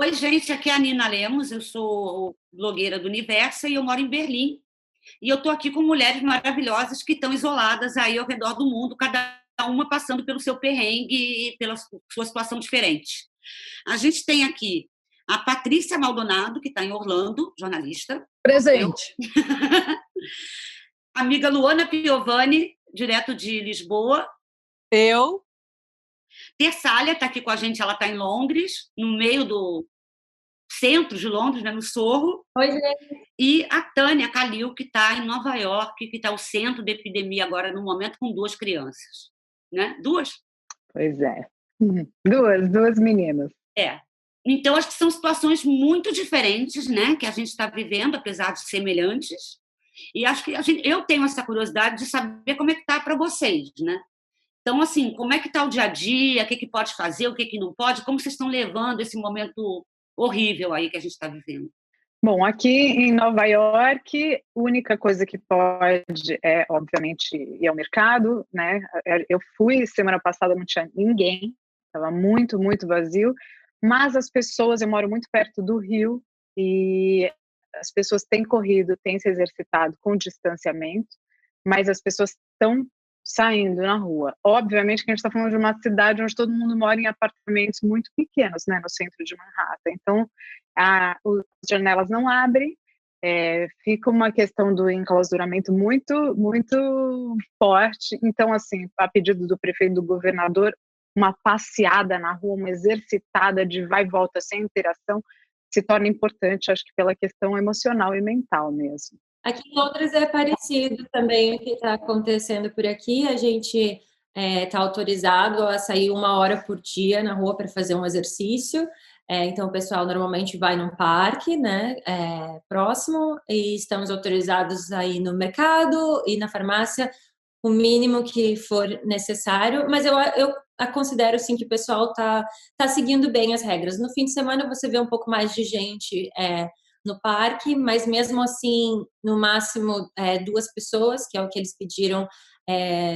Oi, gente, aqui é a Nina Lemos, eu sou blogueira do Universo e eu moro em Berlim. E eu estou aqui com mulheres maravilhosas que estão isoladas aí ao redor do mundo, cada uma passando pelo seu perrengue e pela sua situação diferente. A gente tem aqui a Patrícia Maldonado, que está em Orlando, jornalista. Presente. A amiga Luana Piovani, direto de Lisboa. Eu. Tessália está aqui com a gente, ela está em Londres, no meio do centro de Londres, né, no Sorro. Oi, gente. E a Tânia Calil, que está em Nova York, que está o centro da epidemia agora, no momento, com 2 crianças. Né? 2? Pois é. Duas meninas. É. Então, acho que são situações muito diferentes, né, que a gente está vivendo, apesar de semelhantes. E acho que eu tenho essa curiosidade de saber como é que está para vocês, né? Então, assim, como é que está o dia a dia, o que pode fazer, o que não pode, como vocês estão levando esse momento horrível aí que a gente está vivendo? Bom, aqui em Nova York, a única coisa que pode é, obviamente, ir ao mercado, né? Eu fui semana passada, não tinha ninguém, estava muito, muito vazio, mas as pessoas, eu moro muito perto do Rio, e as pessoas têm corrido, têm se exercitado com distanciamento, mas as pessoas estão saindo na rua. Obviamente que a gente está falando de uma cidade onde todo mundo mora em apartamentos muito pequenos, né, no centro de Manhattan. Então, as janelas não abrem, fica uma questão do enclausuramento muito, muito forte. Então, assim, a pedido do prefeito e do governador, uma passeada na rua, uma exercitada de vai e volta sem interação, se torna importante, acho que pela questão emocional e mental mesmo. Aqui em Londres é parecido também o que está acontecendo por aqui. A gente está autorizado a sair 1 hora por dia na rua para fazer um exercício. Então, o pessoal normalmente vai num parque, né, próximo, e estamos autorizados a ir no mercado e na farmácia, o mínimo que for necessário. Mas eu considero, sim, que o pessoal tá seguindo bem as regras. No fim de semana, você vê um pouco mais de gente no parque, mas mesmo assim, no máximo 2 pessoas, que é o que eles pediram,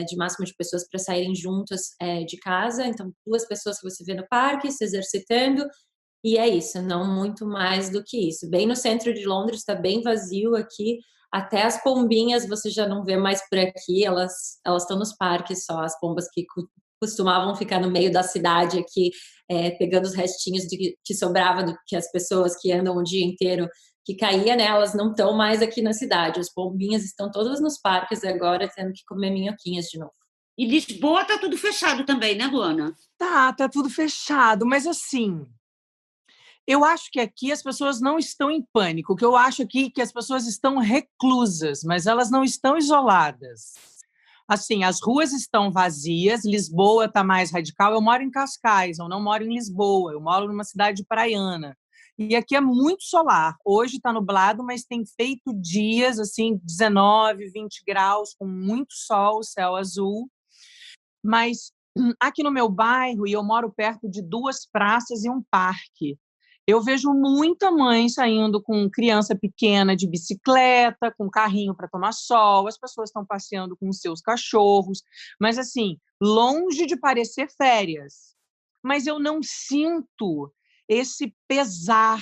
de máximo de pessoas para saírem juntas de casa. Então, 2 pessoas que você vê no parque, se exercitando, e é isso, não muito mais do que isso. Bem no centro de Londres, está bem vazio aqui, até as pombinhas você já não vê mais por aqui, elas estão nos parques só, as pombas que costumavam ficar no meio da cidade aqui, pegando os restinhos que sobrava do que as pessoas que andam o dia inteiro, que caía, né? Elas não estão mais aqui na cidade. As pombinhas estão todas nos parques agora, tendo que comer minhoquinhas de novo. E Lisboa tá tudo fechado também, né, Luana? Tá tudo fechado, mas assim, eu acho que aqui as pessoas não estão em pânico. O que eu acho aqui é que as pessoas estão reclusas, mas elas não estão isoladas. Assim, as ruas estão vazias, Lisboa está mais radical. Eu moro em Cascais, eu não moro em Lisboa, eu moro numa cidade praiana. E aqui é muito solar. Hoje está nublado, mas tem feito dias, assim, 19, 20 graus, com muito sol, céu azul. Mas aqui no meu bairro, e eu moro perto de 2 praças e um parque, eu vejo muita mãe saindo com criança pequena de bicicleta, com carrinho para tomar sol, as pessoas estão passeando com seus cachorros, mas assim, longe de parecer férias. Mas eu não sinto esse pesar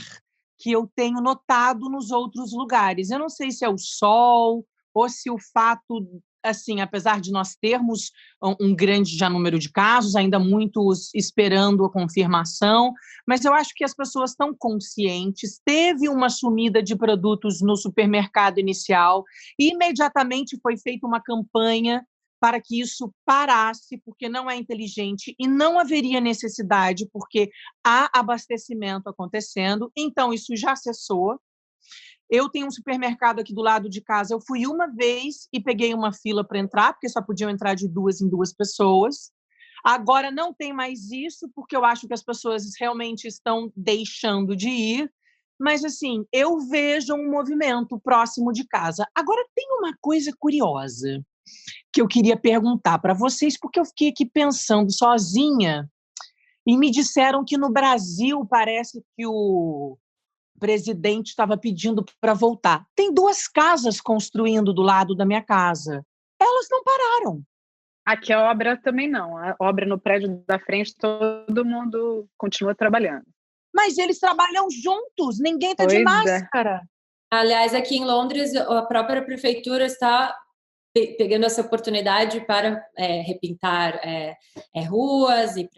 que eu tenho notado nos outros lugares. Eu não sei se é o sol ou se o fato, assim, apesar de nós termos um grande já número de casos, ainda muitos esperando a confirmação, mas eu acho que as pessoas estão conscientes. Teve uma sumida de produtos no supermercado inicial e imediatamente foi feita uma campanha para que isso parasse, porque não é inteligente e não haveria necessidade, porque há abastecimento acontecendo, então isso já cessou. Eu tenho um supermercado aqui do lado de casa, eu fui uma vez e peguei uma fila para entrar, porque só podiam entrar de 2 em 2 pessoas. Agora não tem mais isso, porque eu acho que as pessoas realmente estão deixando de ir, mas assim, eu vejo um movimento próximo de casa. Agora tem uma coisa curiosa que eu queria perguntar para vocês, porque eu fiquei aqui pensando sozinha e me disseram que no Brasil parece que o presidente estava pedindo para voltar. Tem 2 casas construindo do lado da minha casa. Elas não pararam. Aqui a obra também não. A obra no prédio da frente, todo mundo continua trabalhando. mas eles trabalham juntos, ninguém está de Pois é. máscara. Aliás, aqui em Londres, a própria prefeitura está pegando essa oportunidade para repintar ruas e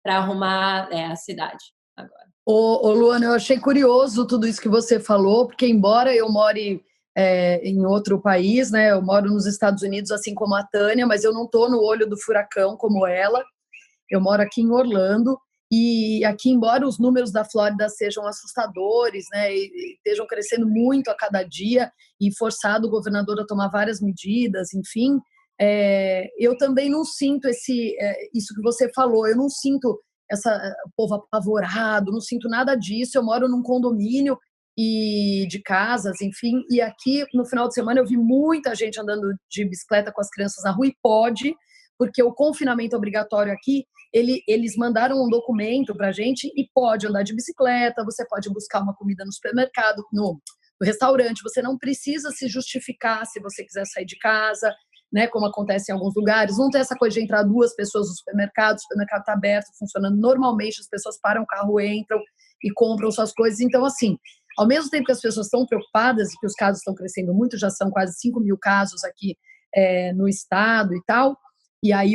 para arrumar a cidade agora. Ô, Luana, eu achei curioso tudo isso que você falou, porque embora eu more em outro país, né, eu moro nos Estados Unidos, assim como a Tânia, mas eu não estou no olho do furacão como ela, eu moro aqui em Orlando, e aqui, embora os números da Flórida sejam assustadores, né, e estejam crescendo muito a cada dia, e forçado o governador a tomar várias medidas, enfim, eu também não sinto isso que você falou, eu não sinto o povo apavorado, não sinto nada disso. Eu moro num condomínio e de casas, enfim, e aqui no final de semana eu vi muita gente andando de bicicleta com as crianças na rua, e pode, porque o confinamento obrigatório aqui, eles mandaram um documento pra gente e pode andar de bicicleta, você pode buscar uma comida no supermercado, no restaurante, você não precisa se justificar se você quiser sair de casa, né, como acontece em alguns lugares, não tem essa coisa de entrar 2 pessoas no supermercado, o supermercado está aberto, funcionando normalmente, as pessoas param o carro, entram e compram suas coisas. Então, assim, ao mesmo tempo que as pessoas estão preocupadas e que os casos estão crescendo muito, já são quase 5 mil casos aqui no estado e tal, e aí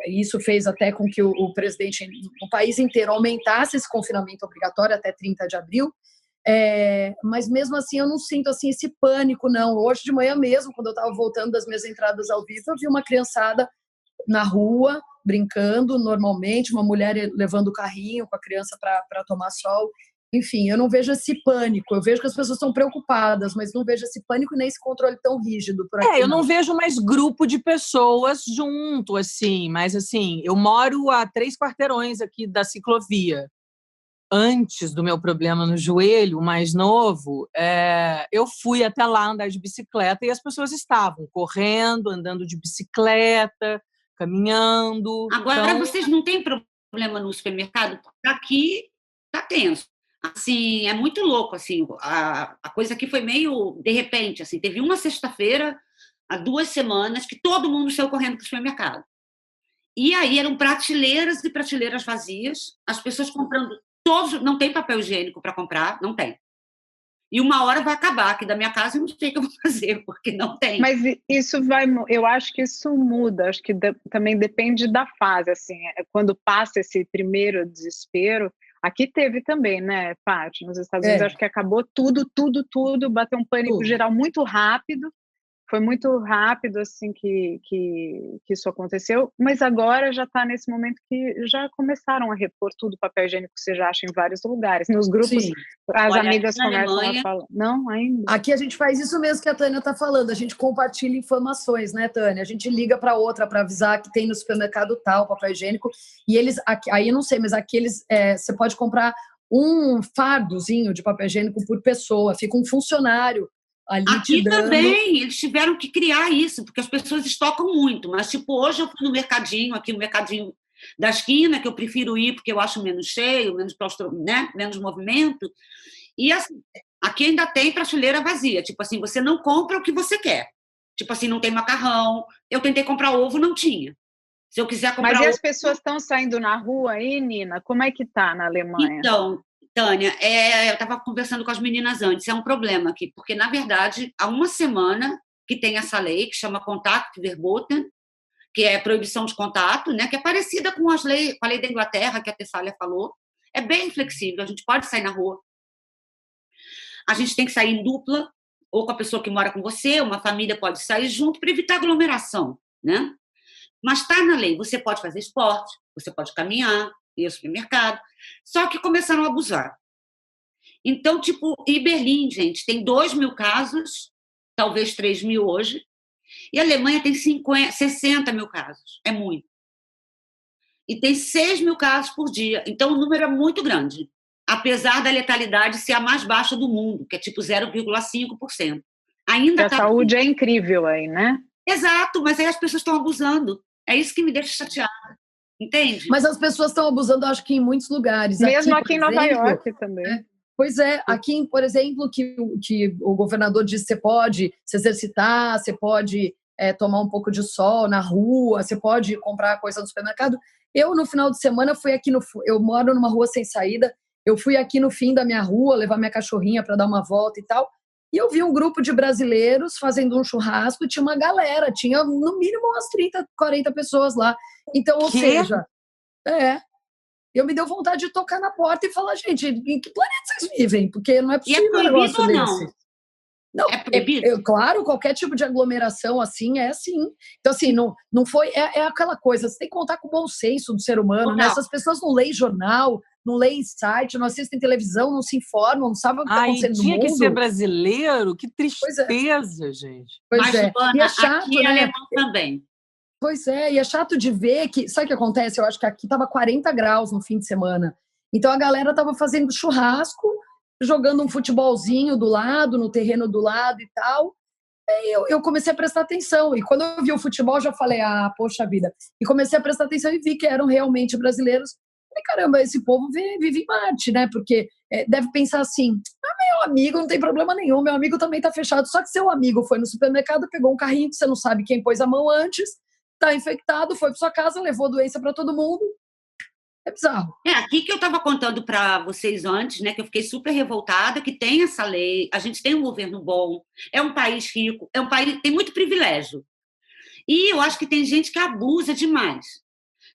isso fez até com que o presidente no país inteiro aumentasse esse confinamento obrigatório até 30 de abril, mas mesmo assim eu não sinto assim esse pânico, não. Hoje de manhã mesmo, quando eu estava voltando das minhas entradas ao vivo, eu vi uma criançada na rua, brincando normalmente, uma mulher levando o carrinho com a criança para tomar sol. Enfim, eu não vejo esse pânico, eu vejo que as pessoas estão preocupadas, mas não vejo esse pânico nem esse controle tão rígido por aqui. Eu não vejo mais grupo de pessoas junto, assim, mas assim, eu moro a 3 quarteirões aqui da ciclovia. Antes do meu problema no joelho, mais novo, eu fui até lá andar de bicicleta e as pessoas estavam correndo, andando de bicicleta, caminhando. Agora, então... vocês não têm problema no supermercado? Aqui tá tenso. Assim, é muito louco, assim, a coisa aqui foi meio de repente, assim, teve uma sexta-feira, há 2 semanas, que todo mundo saiu correndo para o supermercado. E aí eram prateleiras e prateleiras vazias, as pessoas comprando todos, não tem papel higiênico para comprar, não tem. E uma hora vai acabar aqui da minha casa e não sei o que eu vou fazer, porque não tem. Mas isso eu acho que isso muda, acho que também depende da fase, assim, quando passa esse primeiro desespero, aqui teve também, né, Paty, nos Estados Unidos, acho que acabou tudo, bateu um pânico geral muito rápido, foi muito rápido, assim, que isso aconteceu, mas agora já está nesse momento que já começaram a repor tudo, papel higiênico que você já acha em vários lugares, nos grupos, as amigas começam a falar, não, ainda. Aqui a gente faz isso mesmo que a Tânia está falando, a gente compartilha informações, né, Tânia? A gente liga para outra para avisar que tem no supermercado tal, papel higiênico, e eles, aí eu não sei, mas aqui você pode comprar um fardozinho de papel higiênico por pessoa, fica um funcionário ali aqui te dando... também, eles tiveram que criar isso, porque as pessoas estocam muito, mas tipo, hoje eu fui no mercadinho, aqui no mercadinho da esquina, que eu prefiro ir porque eu acho menos cheio, menos movimento, e assim, aqui ainda tem prateleira vazia, tipo assim, você não compra o que você quer, tipo assim, não tem macarrão, eu tentei comprar ovo, não tinha. Se eu quiser comprar... Mas e as pessoas estão saindo na rua aí, Nina? Como é que tá na Alemanha? Então, Tânia, eu estava conversando com as meninas antes, é um problema aqui, porque, na verdade, há uma semana que tem essa lei que chama Kontaktverboten, que é proibição de contato, né, que é parecida com a lei da Inglaterra, que a Tessália falou, é bem flexível, a gente pode sair na rua. A gente tem que sair em dupla, ou com a pessoa que mora com você, uma família pode sair junto para evitar aglomeração, né? Mas está na lei, você pode fazer esporte, você pode caminhar, ir ao supermercado, só que começaram a abusar. Então, tipo, em Berlim, gente, tem 2 mil casos, talvez 3 mil hoje, e a Alemanha tem 60 mil casos, é muito. E tem 6 mil casos por dia, então o número é muito grande, apesar da letalidade ser a mais baixa do mundo, que é tipo 0,5%. Ainda a saúde é incrível aí, né? Exato, mas aí as pessoas estão abusando. É isso que me deixa chateada. Entende? Mas as pessoas estão abusando, acho que em muitos lugares. Mesmo aqui em Nova York também. Pois é, aqui, por exemplo, que o governador disse que você pode se exercitar, você pode tomar um pouco de sol na rua, você pode comprar coisa no supermercado. Eu, no final de semana, fui aqui eu moro numa rua sem saída, Eu fui aqui no fim da minha rua levar minha cachorrinha para dar uma volta e tal, e eu vi um grupo de brasileiros fazendo um churrasco, e tinha uma galera, tinha no mínimo umas 30, 40 pessoas lá. Então, ou seja, eu me deu vontade de tocar na porta e falar, gente, em que planeta vocês vivem? Porque não é possível um negócio ou não? desse. Não, é proibido? Claro, qualquer tipo de aglomeração assim é assim. Então, assim, não foi. É aquela coisa, você tem que contar com o bom senso do ser humano, né? Essas pessoas não leem jornal, não leem site, não assistem televisão, não se informam, não sabem o que está acontecendo no mundo. Tinha que ser brasileiro? Que tristeza, gente. Pois é. Joana, e é chato, aqui né? alemão também. Pois é, e é chato de ver que... Sabe o que acontece? Eu acho que aqui estava 40 graus no fim de semana. Então, a galera estava fazendo churrasco, jogando um futebolzinho do lado, no terreno do lado e tal. E eu comecei a prestar atenção. E quando eu vi o futebol, já falei, poxa vida. E comecei a prestar atenção e vi que eram realmente brasileiros. Falei, caramba, esse povo vive em Marte, né? Porque deve pensar assim, meu amigo, não tem problema nenhum, meu amigo também tá fechado. Só que seu amigo foi no supermercado, pegou um carrinho que você não sabe quem pôs a mão antes, tá infectado, foi para sua casa, levou doença para todo mundo. É bizarro. Aqui que eu estava contando para vocês antes, né, que eu fiquei super revoltada, que tem essa lei, a gente tem um governo bom, é um país rico, é um país que tem muito privilégio. E eu acho que tem gente que abusa demais.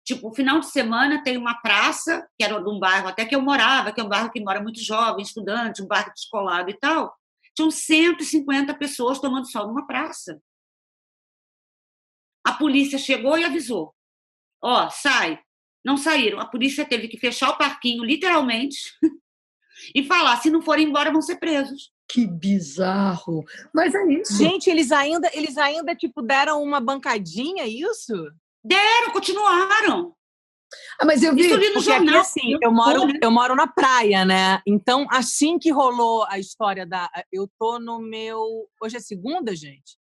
Tipo, no final de semana tem uma praça, que era de um bairro até que eu morava, que é um bairro que mora muito jovem, estudante, um bairro descolado e tal. Tinham 150 pessoas tomando sol numa praça. A polícia chegou e avisou. Sai. Não saíram. A polícia teve que fechar o parquinho, literalmente, e falar, se não forem embora, vão ser presos. Que bizarro. Mas é isso. Gente, eles ainda tipo, deram uma bancadinha, isso? Deram, continuaram. Mas eu vi... Isso ali no jornal. Aqui, assim, eu moro na praia, né? Então, assim que rolou a história da... Eu tô no meu... Hoje é segunda, gente?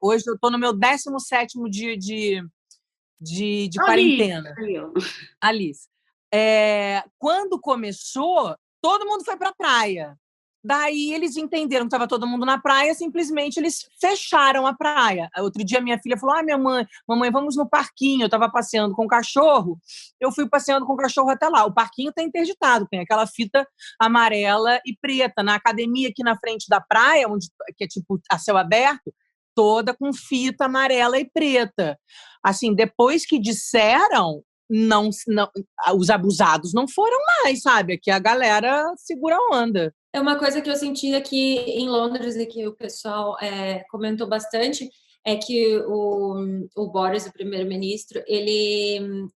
Hoje eu tô no meu 17º dia de quarentena. Alice. Quando começou, todo mundo foi para a praia. Daí eles entenderam que estava todo mundo na praia, simplesmente eles fecharam a praia. Outro dia minha filha falou, mamãe, vamos no parquinho. Eu estava passeando com o cachorro, eu fui passeando com o cachorro até lá. O parquinho está interditado, tem aquela fita amarela e preta. Na academia aqui na frente da praia, que é tipo a céu aberto, toda com fita amarela e preta. Assim, depois que disseram, não, os abusados não foram mais, sabe? Aqui a galera segura a onda. É uma coisa que eu senti aqui em Londres e que o pessoal comentou bastante, é que o Boris, o primeiro-ministro, ele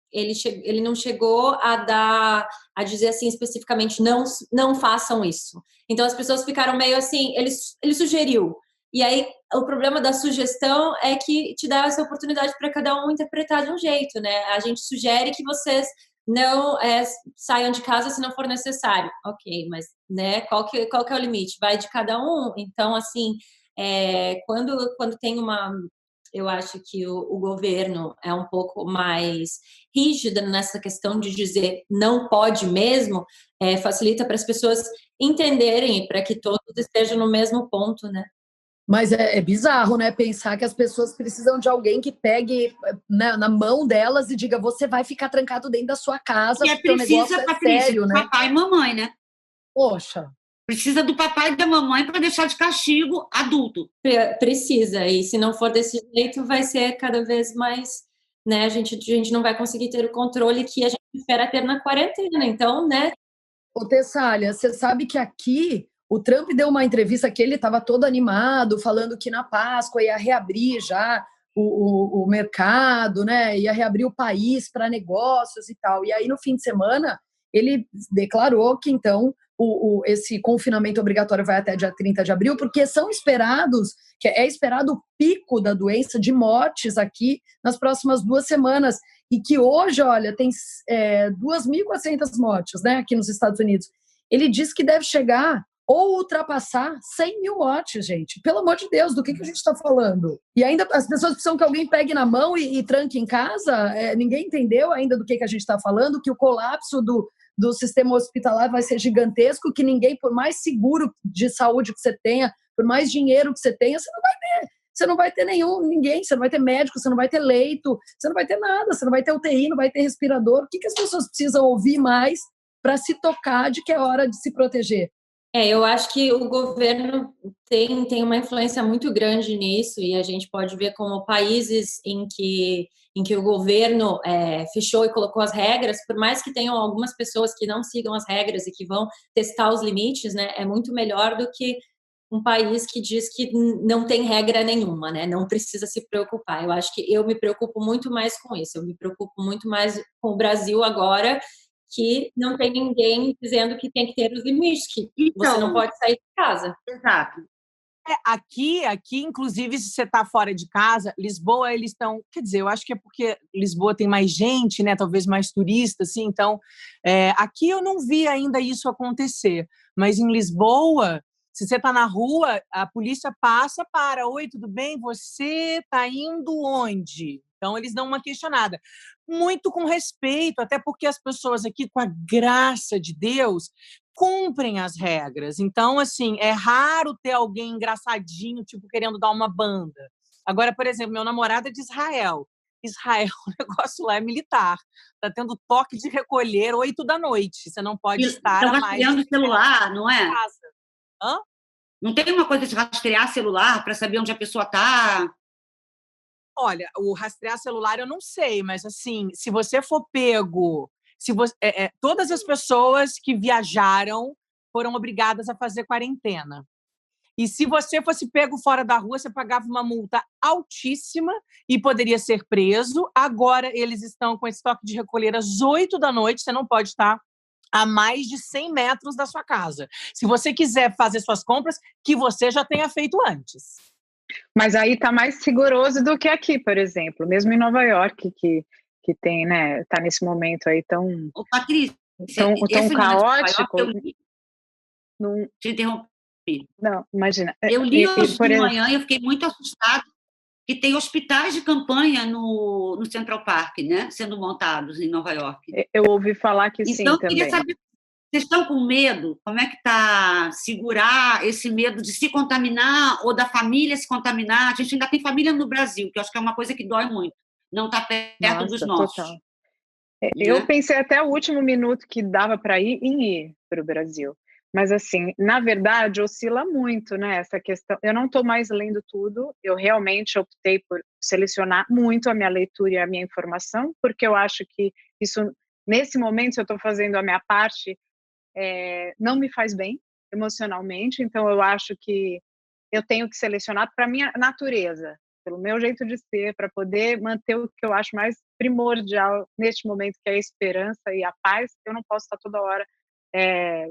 não chegou a dizer assim especificamente, não façam isso. Então as pessoas ficaram meio assim, ele sugeriu. E aí, o problema da sugestão é que te dá essa oportunidade para cada um interpretar de um jeito, né? A gente sugere que vocês não saiam de casa se não for necessário. Ok, mas né, qual que é o limite? Vai de cada um? Então, assim, quando tem uma... Eu acho que o governo é um pouco mais rígido nessa questão de dizer não pode mesmo, facilita para as pessoas entenderem e para que todos estejam no mesmo ponto, né? Mas é bizarro, né? Pensar que as pessoas precisam de alguém que pegue na mão delas e diga, você vai ficar trancado dentro da sua casa, porque o negócio é sério, né? Papai e mamãe, né? Poxa. Precisa do papai e da mamãe para deixar de castigo adulto. Precisa, e se não for desse jeito, vai ser cada vez mais, né? A gente não vai conseguir ter o controle que a gente espera ter na quarentena, então, né? Ô, Tessália, você sabe que aqui o Trump deu uma entrevista que ele estava todo animado, falando que na Páscoa ia reabrir já o mercado, né? Ia reabrir o país para negócios e tal. E aí, no fim de semana, ele declarou que, então, esse confinamento obrigatório vai até dia 30 de abril, porque é esperado o pico da doença de mortes aqui nas próximas 2 semanas. E que hoje, olha, tem 2.400 mortes, né, aqui nos Estados Unidos. Ele diz que deve chegar ou ultrapassar 100 mil mortes, gente. Pelo amor de Deus, do que a gente está falando? E ainda as pessoas precisam que alguém pegue na mão e tranque em casa? Ninguém entendeu ainda do que a gente está falando, que o colapso do sistema hospitalar vai ser gigantesco, que ninguém, por mais seguro de saúde que você tenha, por mais dinheiro que você tenha, você não vai ter. Você não vai ter ninguém, você não vai ter médico, você não vai ter leito, você não vai ter nada, você não vai ter UTI, não vai ter respirador. O que as pessoas precisam ouvir mais para se tocar de que é hora de se proteger. Eu acho que o governo tem uma influência muito grande nisso, e a gente pode ver como países em que o governo fechou e colocou as regras, por mais que tenham algumas pessoas que não sigam as regras e que vão testar os limites, né, é muito melhor do que um país que diz que não tem regra nenhuma, né, não precisa se preocupar. Eu acho que eu me preocupo muito mais com isso, eu me preocupo muito mais com o Brasil agora, que não tem ninguém dizendo que tem que ter os limites, que você não pode sair de casa. Exato. Aqui, inclusive, se você está fora de casa, Lisboa, eles estão... Quer dizer, eu acho que é porque Lisboa tem mais gente, né? Talvez mais turista, assim. Então, aqui eu não vi ainda isso acontecer. Mas em Lisboa, se você está na rua, a polícia passa para... Oi, tudo bem? Você está indo onde? Então, eles dão uma questionada. Muito com respeito, até porque as pessoas aqui, com a graça de Deus, cumprem as regras. Então, assim, é raro ter alguém engraçadinho, tipo, querendo dar uma banda. Agora, por exemplo, meu namorado é de Israel. Israel, o negócio lá é militar. Está tendo toque de recolher 8 da noite. Você não pode estar a mais... Estão rastreando o celular, não é? Casa. Hã? Não tem uma coisa de rastrear celular para saber onde a pessoa está? Olha, o rastrear celular eu não sei, mas assim, se você for pego, todas as pessoas que viajaram foram obrigadas a fazer quarentena. E se você fosse pego fora da rua, você pagava uma multa altíssima e poderia ser preso. Agora eles estão com esse toque de recolher às 8 da noite, você não pode estar a mais de 100 metros da sua casa. Se você quiser fazer suas compras, que você já tenha feito antes. Mas aí está mais rigoroso do que aqui, por exemplo, mesmo em Nova York, que tem, né, está nesse momento aí tão caótico. Não te interrompi. Não, imagina. Eu li hoje de manhã e eu fiquei muito assustada que tem hospitais de campanha no Central Park, né, sendo montados em Nova York. Eu ouvi falar que sim, então, também. Queria saber, vocês estão com medo? Como é que está segurar esse medo de se contaminar ou da família se contaminar? A gente ainda tem família no Brasil, que eu acho que é uma coisa que dói muito, não está perto dos nossos. Total. Eu pensei até o último minuto que dava para ir para o Brasil. Mas, assim, na verdade, oscila muito, né, essa questão. Eu não estou mais lendo tudo, eu realmente optei por selecionar muito a minha leitura e a minha informação, porque eu acho que isso, nesse momento, se eu estou fazendo a minha parte, não me faz bem emocionalmente, então eu acho que eu tenho que selecionar para a minha natureza, pelo meu jeito de ser, para poder manter o que eu acho mais primordial neste momento, que é a esperança e a paz. Eu não posso estar toda hora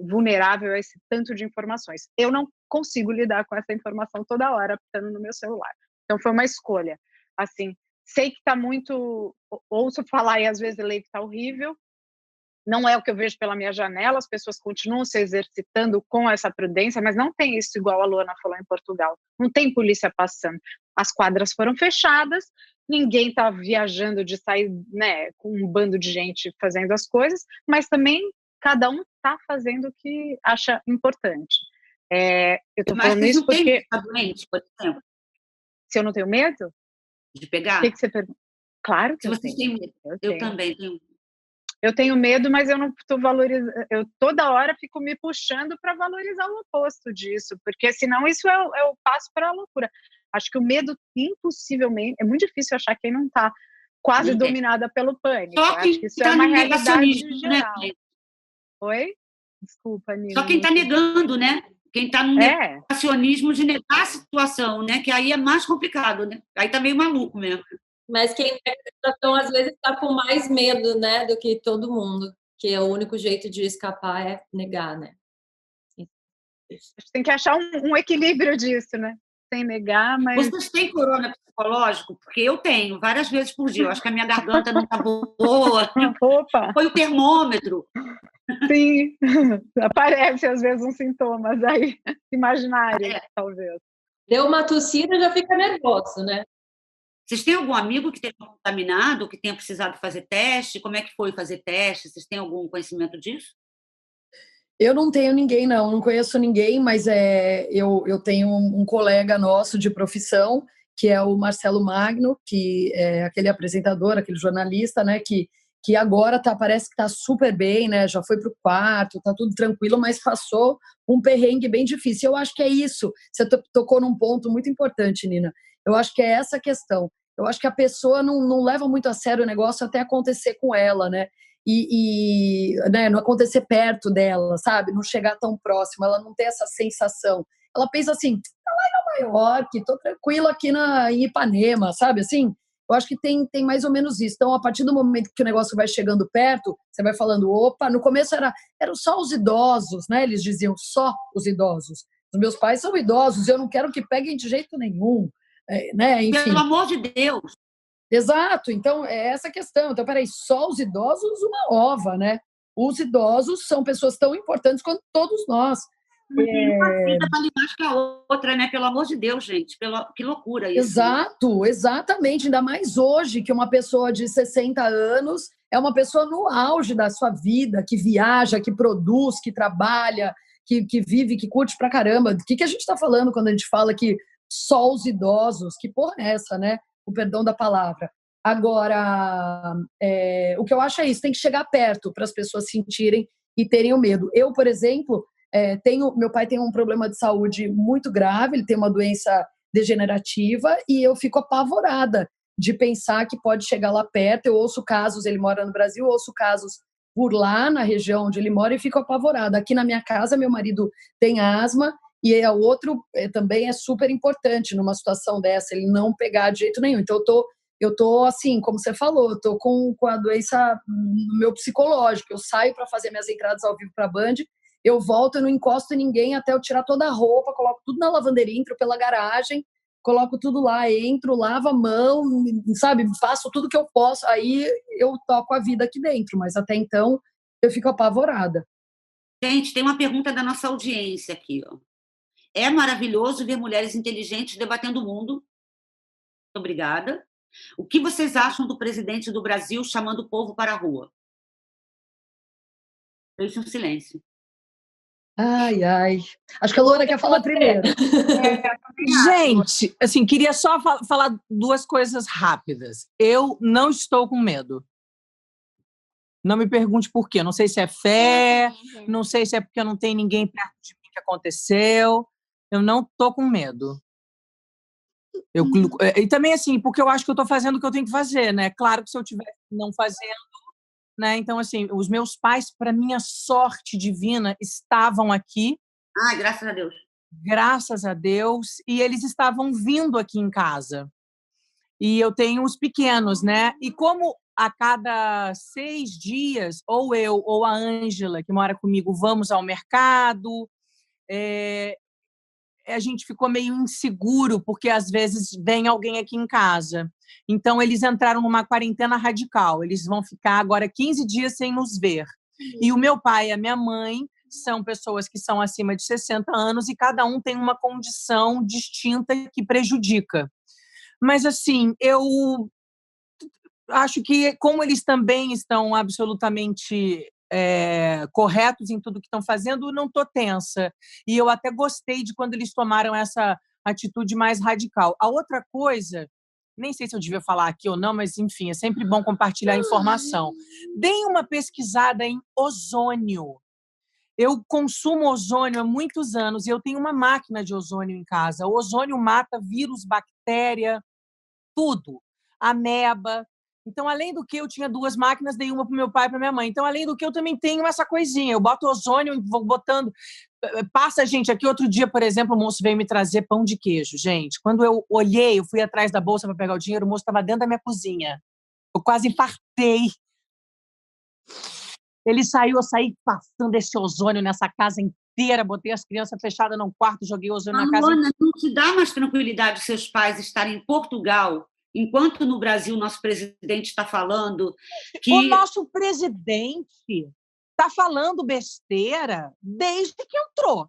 vulnerável a esse tanto de informações. Eu não consigo lidar com essa informação toda hora estando no meu celular. Então foi uma escolha. Assim, sei que está muito... Ouço falar e às vezes leio que está horrível. Não é o que eu vejo pela minha janela, as pessoas continuam se exercitando com essa prudência, mas não tem isso igual a Luana falou em Portugal. Não tem polícia passando. As quadras foram fechadas, ninguém está viajando de sair, né, com um bando de gente fazendo as coisas, mas também cada um está fazendo o que acha importante. Eu estou falando isso porque... Mas doente, por exemplo? Se eu não tenho medo? De pegar? O que você pergunta? Claro que eu tenho. Tem medo. Eu também tenho. Eu tenho medo, mas eu não estou valorizando. Eu toda hora fico me puxando para valorizar o oposto disso, porque senão isso é o passo para a loucura. Acho que o medo, impossivelmente, é muito difícil achar quem não está quase dominada pelo pânico. Só quem acho que isso é uma realidade geral. Né? Oi? Desculpa, Nina. Só quem está negando, né? Quem está no negacionismo de negar a situação, né? Que aí é mais complicado, né? Aí está meio maluco mesmo. Mas quem nega a situação, às vezes, está com mais medo, né? Do que todo mundo. Que é o único jeito de escapar é negar, né? A gente tem que achar um equilíbrio disso, né? Sem negar, mas... Vocês têm corona psicológico? Porque eu tenho, várias vezes por dia. Eu acho que a minha garganta não está boa. Opa! Foi o termômetro. Sim, aparece às vezes uns sintomas aí, imaginários, talvez. Deu uma tossida, já fica nervoso, né? Vocês têm algum amigo que tenha contaminado, que tenha precisado fazer teste? Como é que foi fazer teste? Vocês têm algum conhecimento disso? Eu não tenho ninguém, não conheço ninguém, mas eu tenho um colega nosso de profissão, que é o Marcelo Magno, que é aquele apresentador, aquele jornalista, né, que que agora parece que está super bem, né? Já foi para o quarto, está tudo tranquilo, mas passou um perrengue bem difícil. Eu acho que é isso. Você tocou num ponto muito importante, Nina. Eu acho que é essa a questão. Eu acho que a pessoa não leva muito a sério o negócio até acontecer com ela, né? Né, não acontecer perto dela, sabe? Não chegar tão próximo, ela não ter essa sensação. Ela pensa assim, tá lá em Nova York, tô tranquila aqui em Ipanema, sabe? Assim, eu acho que tem mais ou menos isso. Então, a partir do momento que o negócio vai chegando perto, você vai falando, opa, no começo eram só os idosos, né? Eles diziam só os idosos. Os meus pais são idosos, eu não quero que peguem de jeito nenhum, né? Enfim. Pelo amor de Deus. Exato, então é essa a questão. Então, peraí, só os idosos, uma ova, né? Os idosos são pessoas tão importantes quanto todos nós. Não tem uma vida vale mais que a outra, né? Pelo amor de Deus, gente. Que loucura isso. Exato, exatamente. Ainda mais hoje, que uma pessoa de 60 anos é uma pessoa no auge da sua vida, que viaja, que produz, que trabalha, que vive, que curte pra caramba. Do que a gente está falando quando a gente fala que só os idosos? Que porra é essa, né? O perdão da palavra. Agora, o que eu acho é isso, tem que chegar perto para as pessoas sentirem e terem o medo. Eu, por exemplo, meu pai tem um problema de saúde muito grave, ele tem uma doença degenerativa e eu fico apavorada de pensar que pode chegar lá perto. Eu ouço casos, ele mora no Brasil, eu ouço casos por lá na região onde ele mora e fico apavorada. Aqui na minha casa, meu marido tem asma e o outro também é super importante numa situação dessa, ele não pegar de jeito nenhum. Então eu tô assim, como você falou, eu tô com a doença no meu psicológico. Eu saio para fazer minhas entradas ao vivo para a Band, eu volto, eu não encosto em ninguém até eu tirar toda a roupa, coloco tudo na lavanderia, entro pela garagem, coloco tudo lá, entro, lavo a mão, sabe, faço tudo que eu posso, aí eu toco a vida aqui dentro, mas até então eu fico apavorada. Gente, tem uma pergunta da nossa audiência aqui, ó. É maravilhoso ver mulheres inteligentes debatendo o mundo. Muito obrigada. O que vocês acham do presidente do Brasil chamando o povo para a rua? Deixe um silêncio. Ai, ai. Acho que a Loura quer falar primeiro. Gente, assim, queria só falar duas coisas rápidas. Eu não estou com medo. Não me pergunte por quê. Não sei se é fé, não sei se é porque não tem ninguém perto de mim que aconteceu. Eu não estou com medo. E também, assim, porque eu acho que eu estou fazendo o que eu tenho que fazer, né? Claro que se eu tivesse não fazendo, né? Então, assim, os meus pais, para minha sorte divina, estavam aqui. Ai, graças a Deus. Graças a Deus. E eles estavam vindo aqui em casa. E eu tenho os pequenos, né? E como a cada 6 dias, ou eu ou a Ângela, que mora comigo, vamos ao mercado, a gente ficou meio inseguro, porque às vezes vem alguém aqui em casa. Então, eles entraram numa quarentena radical. Eles vão ficar agora 15 dias sem nos ver. E o meu pai e a minha mãe são pessoas que são acima de 60 anos e cada um tem uma condição distinta que prejudica. Mas, assim, eu acho que, como eles também estão absolutamente corretos em tudo que estão fazendo, não estou tensa. E eu até gostei de quando eles tomaram essa atitude mais radical. A outra coisa, nem sei se eu devia falar aqui ou não, mas, enfim, é sempre bom compartilhar informação. Deem uma pesquisada em ozônio. Eu consumo ozônio há muitos anos e eu tenho uma máquina de ozônio em casa. O ozônio mata vírus, bactéria, tudo. Ameba. Então, além do que, eu tinha 2 máquinas, dei uma para o meu pai e para minha mãe. Então, além do que, eu também tenho essa coisinha. Eu boto ozônio, vou botando... Passa, gente, aqui outro dia, por exemplo, o moço veio me trazer pão de queijo. Gente, quando eu olhei, eu fui atrás da bolsa para pegar o dinheiro, o moço estava dentro da minha cozinha. Eu quase infartei. Ele saiu, eu saí passando esse ozônio nessa casa inteira, botei as crianças fechadas num quarto, joguei ozônio na casa. Ana, não te dá mais tranquilidade seus pais estarem em Portugal, enquanto no Brasil o nosso presidente está falando que... O nosso presidente está falando besteira desde que entrou.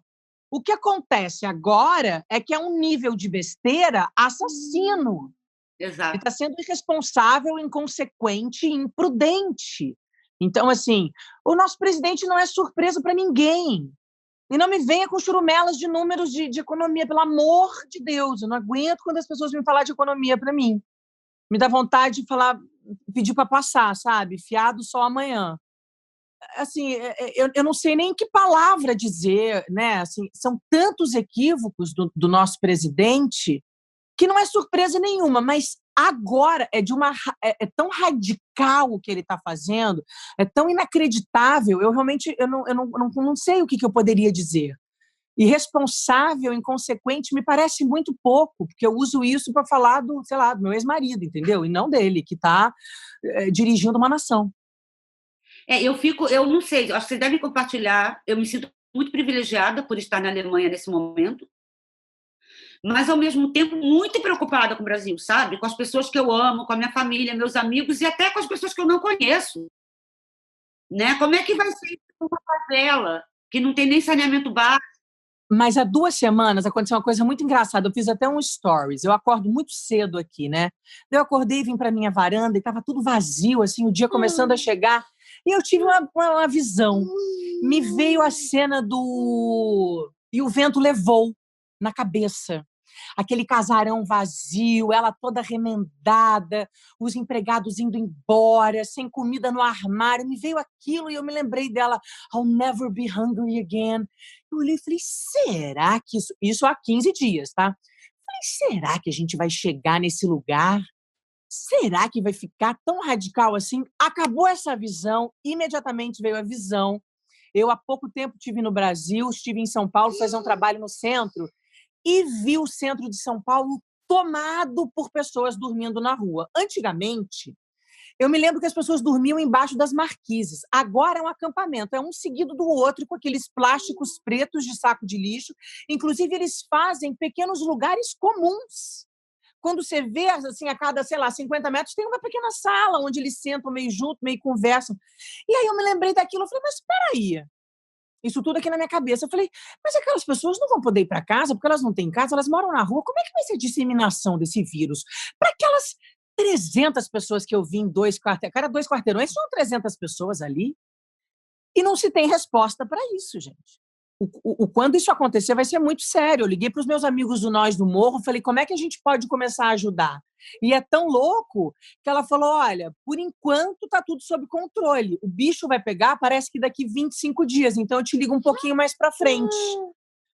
O que acontece agora é que é um nível de besteira assassino. Exato. Ele está sendo irresponsável, inconsequente e imprudente. Então, assim, o nosso presidente não é surpresa para ninguém. E não me venha com churumelas de números de economia, pelo amor de Deus. Eu não aguento quando as pessoas vêm falar de economia para mim. Me dá vontade de falar, pedir para passar, sabe? Fiado só amanhã. Assim, eu não sei nem que palavra dizer, né? Assim, são tantos equívocos do nosso presidente que não é surpresa nenhuma, mas agora é tão radical o que ele está fazendo, é tão inacreditável, eu realmente não sei o que eu poderia dizer. Irresponsável, inconsequente, me parece muito pouco, porque eu uso isso para falar do, sei lá, do meu ex-marido, entendeu? E não dele, que está dirigindo uma nação. Eu não sei, acho que vocês devem compartilhar, eu me sinto muito privilegiada por estar na Alemanha nesse momento, mas, ao mesmo tempo, muito preocupada com o Brasil, sabe? Com as pessoas que eu amo, com a minha família, meus amigos e até com as pessoas que eu não conheço. Né? Como é que vai ser uma favela que não tem nem saneamento básico? Mas há 2 semanas aconteceu uma coisa muito engraçada. Eu fiz até um stories. Eu acordo muito cedo aqui, né? Eu acordei e vim para minha varanda e estava tudo vazio, assim, o dia começando a chegar. E eu tive uma visão. Me veio a cena do... E o vento levou na cabeça. Aquele casarão vazio, ela toda remendada, os empregados indo embora, sem comida no armário. Me veio aquilo e eu me lembrei dela. I'll never be hungry again. Eu olhei e falei, será que isso há 15 dias, tá? Falei, será que a gente vai chegar nesse lugar? Será que vai ficar tão radical assim? Acabou essa visão, imediatamente veio a visão. Eu, há pouco tempo, estive no Brasil, estive em São Paulo, fazer um trabalho no centro, e vi o centro de São Paulo tomado por pessoas dormindo na rua. Antigamente, eu me lembro que as pessoas dormiam embaixo das marquises. Agora é um acampamento, é um seguido do outro, com aqueles plásticos pretos de saco de lixo. Inclusive, eles fazem pequenos lugares comuns. Quando você vê, assim, a cada, sei lá, 50 metros, tem uma pequena sala onde eles sentam meio junto, meio conversam. E aí eu me lembrei daquilo, eu falei, mas espera aí. Isso tudo aqui na minha cabeça. Eu falei, mas aquelas pessoas não vão poder ir para casa porque elas não têm casa, elas moram na rua. Como é que vai ser a disseminação desse vírus? Para aquelas 300 pessoas que eu vi em 2 quarteirões, cada 2 quarteirões são 300 pessoas ali. E não se tem resposta para isso, gente. Quando isso acontecer, vai ser muito sério. Eu liguei para os meus amigos do Nós do Morro, falei, como é que a gente pode começar a ajudar? E é tão louco que ela falou, olha, por enquanto está tudo sob controle. O bicho vai pegar, parece que daqui 25 dias, então eu te ligo um pouquinho mais para frente.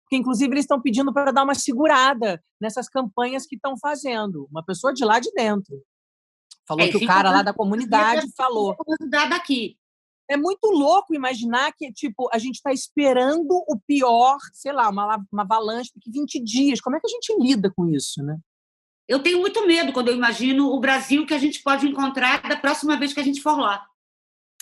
Porque, inclusive, eles estão pedindo para dar uma segurada nessas campanhas que estão fazendo. Uma pessoa de lá de dentro. Falou que o cara lá da comunidade falou. Ajudar daqui. É muito louco imaginar que, tipo, a gente está esperando o pior, sei lá, uma avalanche daqui 20 dias. Como é que a gente lida com isso, né? Eu tenho muito medo quando eu imagino o Brasil que a gente pode encontrar da próxima vez que a gente for lá.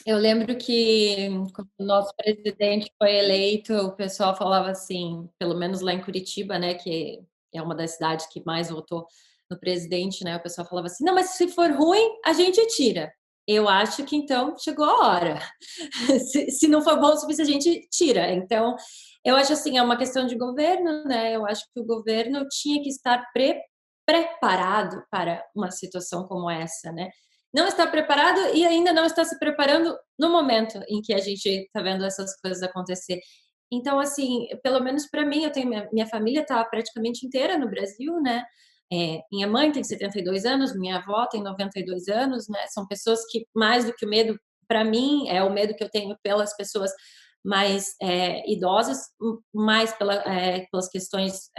Eu lembro que quando o nosso presidente foi eleito, o pessoal falava assim, pelo menos lá em Curitiba, né, que é uma das cidades que mais votou no presidente, né, o pessoal falava assim, não, mas se for ruim, a gente tira. Eu acho que, então, chegou a hora. Se não for bom o suficiente, a gente tira. Então, eu acho assim, é uma questão de governo, né? Eu acho que o governo tinha que estar preparado para uma situação como essa, né? Não está preparado e ainda não está se preparando no momento em que a gente está vendo essas coisas acontecer. Então, assim, pelo menos para mim, eu tenho minha família está praticamente inteira no Brasil, né? Minha mãe tem 72 anos, minha avó tem 92 anos, né? São pessoas que, mais do que o medo, para mim, é o medo que eu tenho pelas pessoas mais idosas, mais pelas questões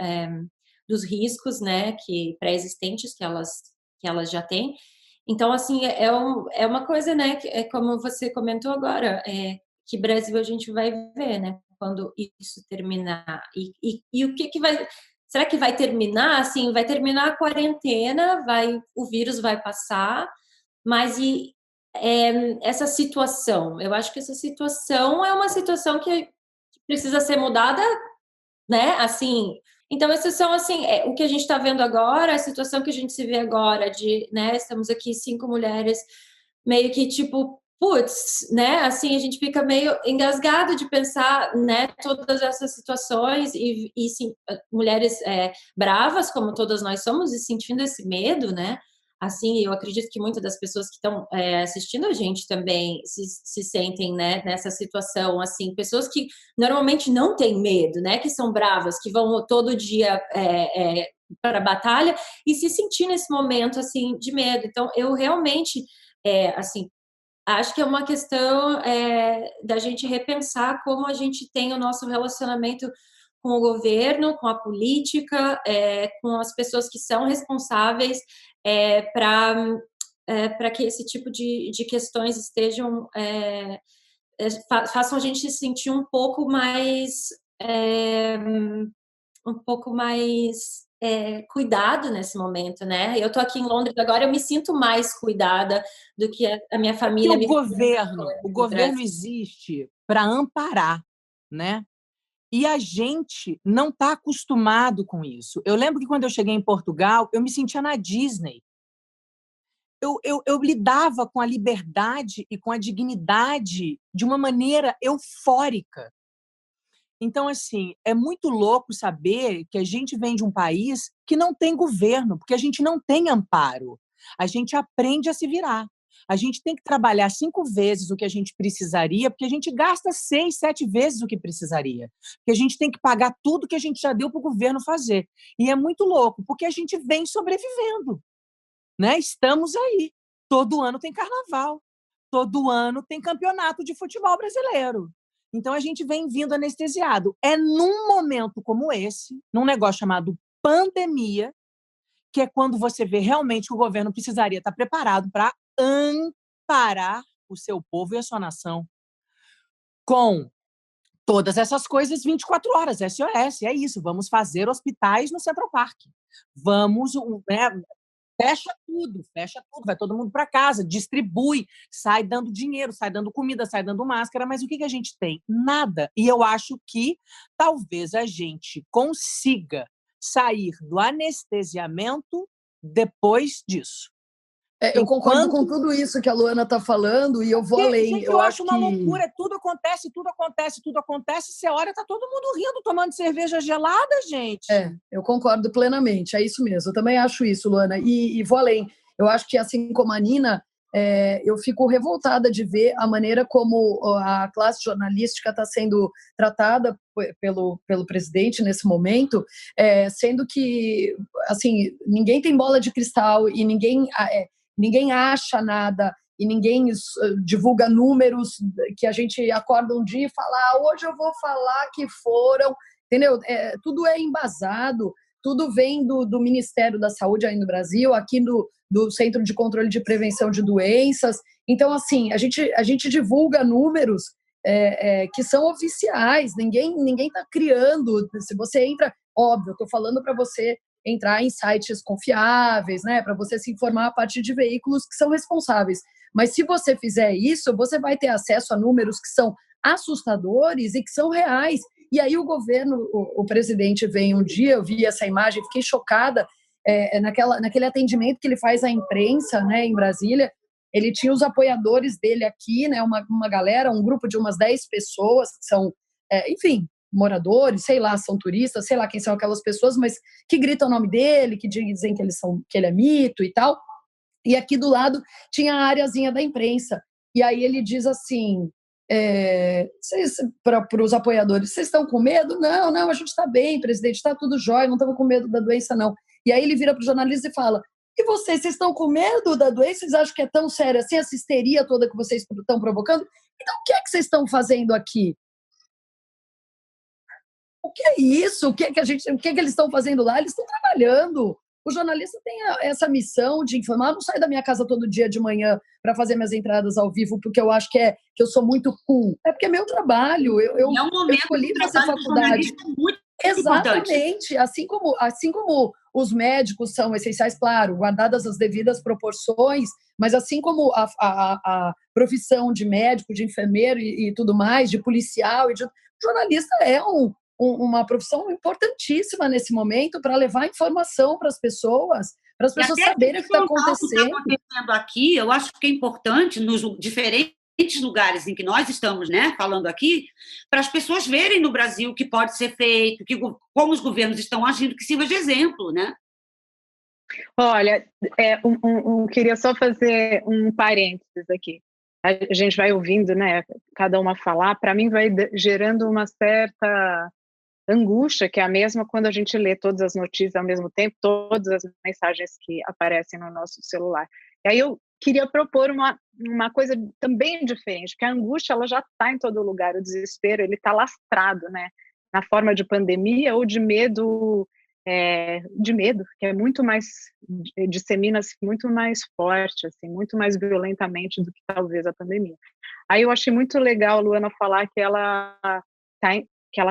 dos riscos, né, que pré-existentes que elas já têm. Então, assim, é uma coisa, né, que é como você comentou agora, que Brasil a gente vai ver, né, quando isso terminar. E o que vai... Será que vai terminar? Assim, vai terminar a quarentena, o vírus vai passar, mas essa situação? Eu acho que essa situação é uma situação que precisa ser mudada, né? Assim, então, essas são, assim, o que a gente está vendo agora, a situação que a gente se vê agora, né? Estamos aqui 5 mulheres, meio que tipo, putz, né? Assim, a gente fica meio engasgado de pensar, né? Todas essas situações e sim, mulheres bravas, como todas nós somos, e sentindo esse medo, né? Assim, eu acredito que muitas das pessoas que estão assistindo a gente também se sentem, né, nessa situação, assim, pessoas que normalmente não têm medo, né, que são bravas, que vão todo dia para a batalha e se sentir nesse momento, assim, de medo. Então, eu realmente Assim, acho que é uma questão da gente repensar como a gente tem o nosso relacionamento com o governo, com a política, com as pessoas que são responsáveis para que esse tipo de questões estejam façam a gente se sentir um pouco mais cuidado nesse momento, né? Eu tô aqui em Londres agora, eu me sinto mais cuidada do que a minha família. Porque o governo existe para amparar, né? E a gente não está acostumado com isso. Eu lembro que quando eu cheguei em Portugal, eu me sentia na Disney. Eu lidava com a liberdade e com a dignidade de uma maneira eufórica. Então, assim, é muito louco saber que a gente vem de um país que não tem governo, porque a gente não tem amparo. A gente aprende a se virar. A gente tem que trabalhar 5 vezes o que a gente precisaria, porque a gente gasta 6, 7 vezes o que precisaria. Porque a gente tem que pagar tudo que a gente já deu para o governo fazer. E é muito louco, porque a gente vem sobrevivendo, né? Estamos aí. Todo ano tem carnaval. Todo ano tem campeonato de futebol brasileiro. Então, a gente vem vindo anestesiado. É num momento como esse, num negócio chamado pandemia, que é quando você vê realmente que o governo precisaria estar preparado para amparar o seu povo e a sua nação com todas essas coisas 24 horas, SOS, é isso. Vamos fazer hospitais no Central Park. Vamos, né, fecha tudo, vai todo mundo para casa, distribui, sai dando dinheiro, sai dando comida, sai dando máscara, mas o que a gente tem? Nada. E eu acho que talvez a gente consiga sair do anestesiamento depois disso. Eu concordo com tudo isso que a Luana está falando e eu vou além. Gente, eu acho uma loucura, tudo acontece, você olha, tá todo mundo rindo, tomando cerveja gelada, gente. Eu concordo plenamente, é isso mesmo. Eu também acho isso, Luana, e vou além. Eu acho que, assim como a Nina, eu fico revoltada de ver a maneira como a classe jornalística está sendo tratada pelo presidente nesse momento, sendo que, assim, ninguém tem bola de cristal e ninguém acha nada e ninguém divulga números que a gente acorda um dia e fala, hoje eu vou falar que foram, entendeu? Tudo é embasado, tudo vem do Ministério da Saúde aí no Brasil, aqui do Centro de Controle de Prevenção de Doenças. Então, assim, a gente divulga números que são oficiais, ninguém está criando. Se você entra, óbvio, eu estou falando para você entrar em sites confiáveis, né, para você se informar a partir de veículos que são responsáveis. Mas se você fizer isso, você vai ter acesso a números que são assustadores e que são reais. E aí o governo, o presidente vem um dia, eu vi essa imagem, fiquei chocada, naquele atendimento que ele faz à imprensa, né, em Brasília, ele tinha os apoiadores dele aqui, né, uma galera, um grupo de umas 10 pessoas que são, enfim, moradores, sei lá, são turistas, sei lá quem são aquelas pessoas, mas que gritam o nome dele, que dizem que ele é mito e tal. E aqui do lado tinha a areazinha da imprensa. E aí ele diz assim, para os apoiadores, vocês estão com medo? Não, a gente está bem, presidente, está tudo jóia, não estamos com medo da doença, não. E aí ele vira para os jornalistas e fala, e vocês estão com medo da doença? Vocês acham que é tão séria assim, essa histeria toda que vocês estão provocando? Então o que é que vocês estão fazendo aqui? O que é isso? O que eles estão fazendo lá? Eles estão trabalhando. O jornalista tem essa missão de informar. Eu não saio da minha casa todo dia de manhã para fazer minhas entradas ao vivo porque eu acho que eu sou muito cool. É porque é meu trabalho. Eu escolhi fazer faculdade. Muito exatamente. Importante. Assim como os médicos são essenciais, claro, guardadas as devidas proporções, mas assim como a profissão de médico, de enfermeiro e tudo mais, de policial, jornalista é uma profissão importantíssima nesse momento para levar informação para as pessoas saberem o que está acontecendo. O que está acontecendo aqui, eu acho que é importante, nos diferentes lugares em que nós estamos, né, falando aqui, para as pessoas verem no Brasil o que pode ser feito, como os governos estão agindo, que sirva de exemplo, né? Olha, queria só fazer um parênteses aqui. A gente vai ouvindo, né, cada uma falar, para mim vai gerando uma certa angústia, que é a mesma quando a gente lê todas as notícias ao mesmo tempo, todas as mensagens que aparecem no nosso celular. E aí eu queria propor uma coisa também diferente, porque a angústia ela já está em todo lugar, o desespero ele está lastrado, né? Na forma de pandemia ou de medo, que é muito mais, dissemina-se muito mais forte, assim, muito mais violentamente do que talvez a pandemia. Aí eu achei muito legal a Luana falar que ela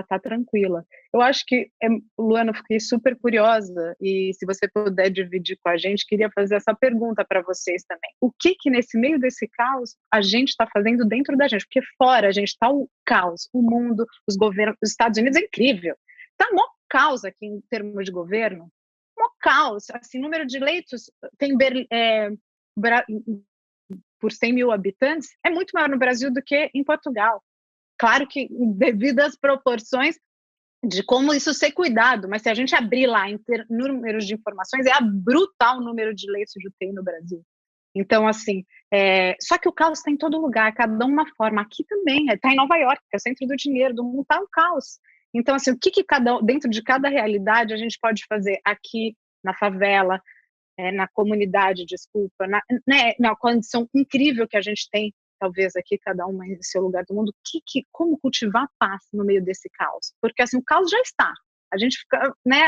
tá tranquila. Eu acho que, Luana, fiquei super curiosa e se você puder dividir com a gente, queria fazer essa pergunta para vocês também. O que nesse meio desse caos a gente está fazendo dentro da gente? Porque fora a gente está o caos, o mundo, os governos, os Estados Unidos é incrível. Tá mó caos aqui em termos de governo, mó caos. Assim, número de leitos tem por 100 mil habitantes é muito maior no Brasil do que em Portugal. Claro que devido às proporções de como isso ser cuidado, mas se a gente abrir lá em números de informações, é brutal o número de leitos de UTI no Brasil. Então, assim, só que o caos está em todo lugar, cada uma forma. Aqui também, está em Nova York, que é o centro do dinheiro, do mundo está um caos. Então, assim, o que dentro de cada realidade a gente pode fazer aqui na favela, na comunidade, desculpa, na condição incrível que a gente tem, talvez aqui cada uma em seu lugar do mundo, como cultivar paz no meio desse caos? Porque assim, o caos já está. A gente fica, né?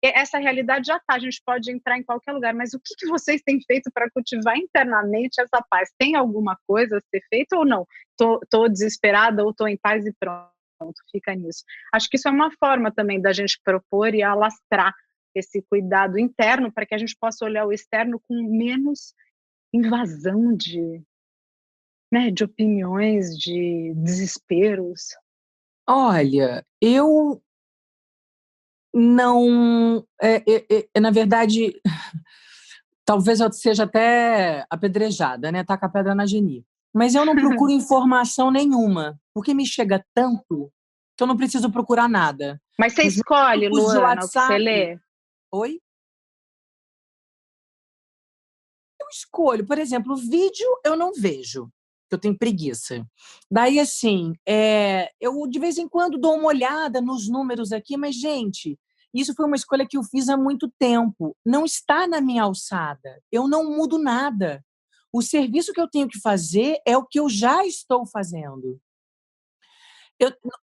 Essa realidade já está. A gente pode entrar em qualquer lugar. Mas o que vocês têm feito para cultivar internamente essa paz? Tem alguma coisa a ser feita ou não? Tô desesperada ou estou em paz e pronto. Fica nisso. Acho que isso é uma forma também da gente propor e alastrar esse cuidado interno para que a gente possa olhar o externo com menos invasão de opiniões, de desesperos. Olha, eu não... na verdade, talvez eu seja até apedrejada, né? Taca a pedra na Geni. Mas eu não procuro informação nenhuma, porque me chega tanto que eu não preciso procurar nada. Mas você escolhe, Luana, o que você lê? Oi? Eu escolho. Por exemplo, vídeo eu não vejo, eu tenho preguiça. Daí, assim, eu de vez em quando dou uma olhada nos números aqui, mas, gente, isso foi uma escolha que eu fiz há muito tempo. Não está na minha alçada. Eu não mudo nada. O serviço que eu tenho que fazer é o que eu já estou fazendo.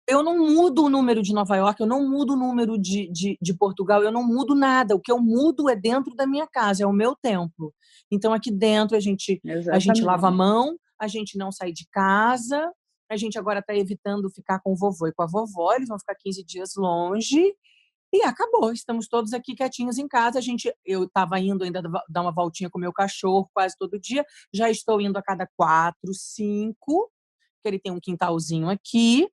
Eu não mudo o número de Nova York, eu não mudo o número de Portugal, eu não mudo nada. O que eu mudo é dentro da minha casa, é o meu templo. Então, aqui dentro, a gente lava a mão, a gente não sai de casa, a gente agora está evitando ficar com o vovô e com a vovó, eles vão ficar 15 dias longe, e acabou. Estamos todos aqui quietinhos em casa. Eu estava indo ainda dar uma voltinha com o meu cachorro quase todo dia, já estou indo a cada 4, 5, que ele tem um quintalzinho aqui,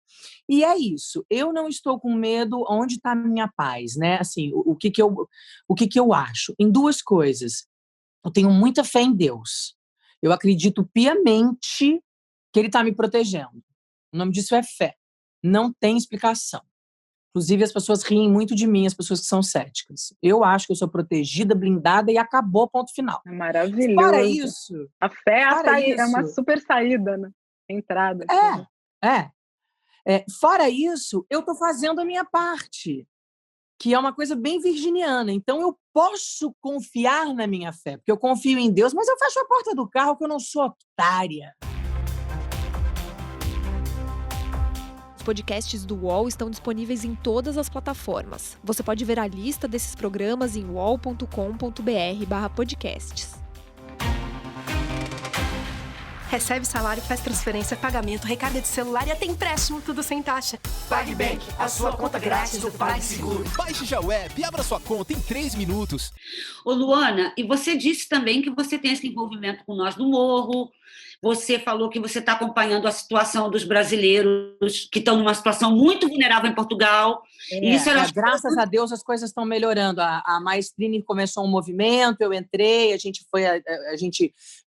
e é isso. Eu não estou com medo. Onde está a minha paz, né? Assim, o que eu acho? Em duas coisas. Eu tenho muita fé em Deus. Eu acredito piamente que Ele está me protegendo. O nome disso é fé. Não tem explicação. Inclusive, as pessoas riem muito de mim, as pessoas que são céticas. Eu acho que eu sou protegida, blindada e acabou, ponto final. É maravilhoso. Fora isso... A fé é uma super saída, né? Entrada. Fora isso, eu estou fazendo a minha parte, que é uma coisa bem virginiana. Então, eu posso confiar na minha fé, porque eu confio em Deus, mas eu fecho a porta do carro, que eu não sou otária. Os podcasts do UOL estão disponíveis em todas as plataformas. Você pode ver a lista desses programas em uol.com.br/podcasts. Recebe salário, faz transferência, pagamento, recarga de celular e até empréstimo, tudo sem taxa. PagBank, a sua conta grátis do PagSeguro. Baixe já o app e abra sua conta em 3 minutos. Ô, Luana, e você disse também que você tem esse envolvimento com Nós do Morro, você falou que você está acompanhando a situação dos brasileiros que estão numa situação muito vulnerável em Portugal. Graças a Deus as coisas estão melhorando. A Maestrine começou um movimento, eu entrei, a gente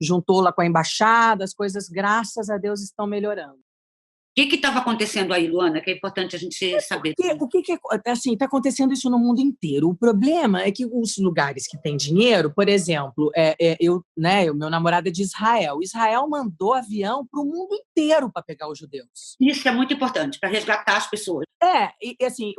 juntou lá com a embaixada, as coisas, graças a Deus, estão melhorando. O que estava acontecendo aí, Luana, que é importante a gente saber? Assim, está acontecendo isso no mundo inteiro. O problema é que os lugares que têm dinheiro, por exemplo, meu namorado é de Israel. Israel mandou avião para o mundo inteiro para pegar os judeus. Isso é muito importante, para resgatar as pessoas.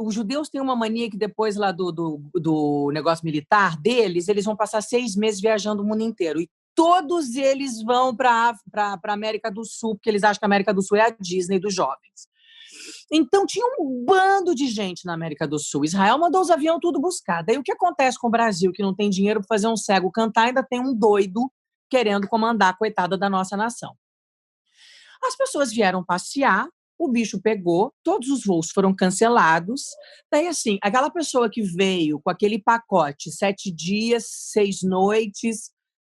Os judeus têm uma mania que depois lá do negócio militar deles, eles vão passar 6 meses viajando o mundo inteiro. E todos eles vão para a América do Sul, porque eles acham que a América do Sul é a Disney dos jovens. Então, tinha um bando de gente na América do Sul. Israel mandou os aviões tudo buscar. Daí, o que acontece com o Brasil, que não tem dinheiro para fazer um cego cantar, ainda tem um doido querendo comandar a coitada da nossa nação. As pessoas vieram passear, o bicho pegou, todos os voos foram cancelados. Daí, assim, aquela pessoa que veio com aquele pacote, 7 dias, 6 noites,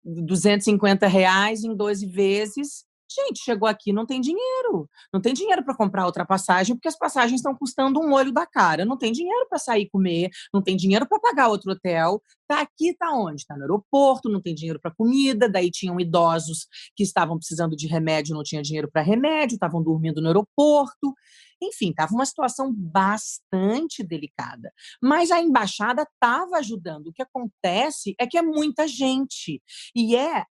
R$250 em 12 vezes. Gente, chegou aqui, não tem dinheiro. Não tem dinheiro para comprar outra passagem, porque as passagens estão custando um olho da cara. Não tem dinheiro para sair comer, não tem dinheiro para pagar outro hotel. Tá aqui, tá onde? Tá no aeroporto, não tem dinheiro para comida. Daí tinham idosos que estavam precisando de remédio, não tinha dinheiro para remédio, estavam dormindo no aeroporto. Enfim, estava uma situação bastante delicada. Mas a embaixada estava ajudando. O que acontece é que é muita gente. E é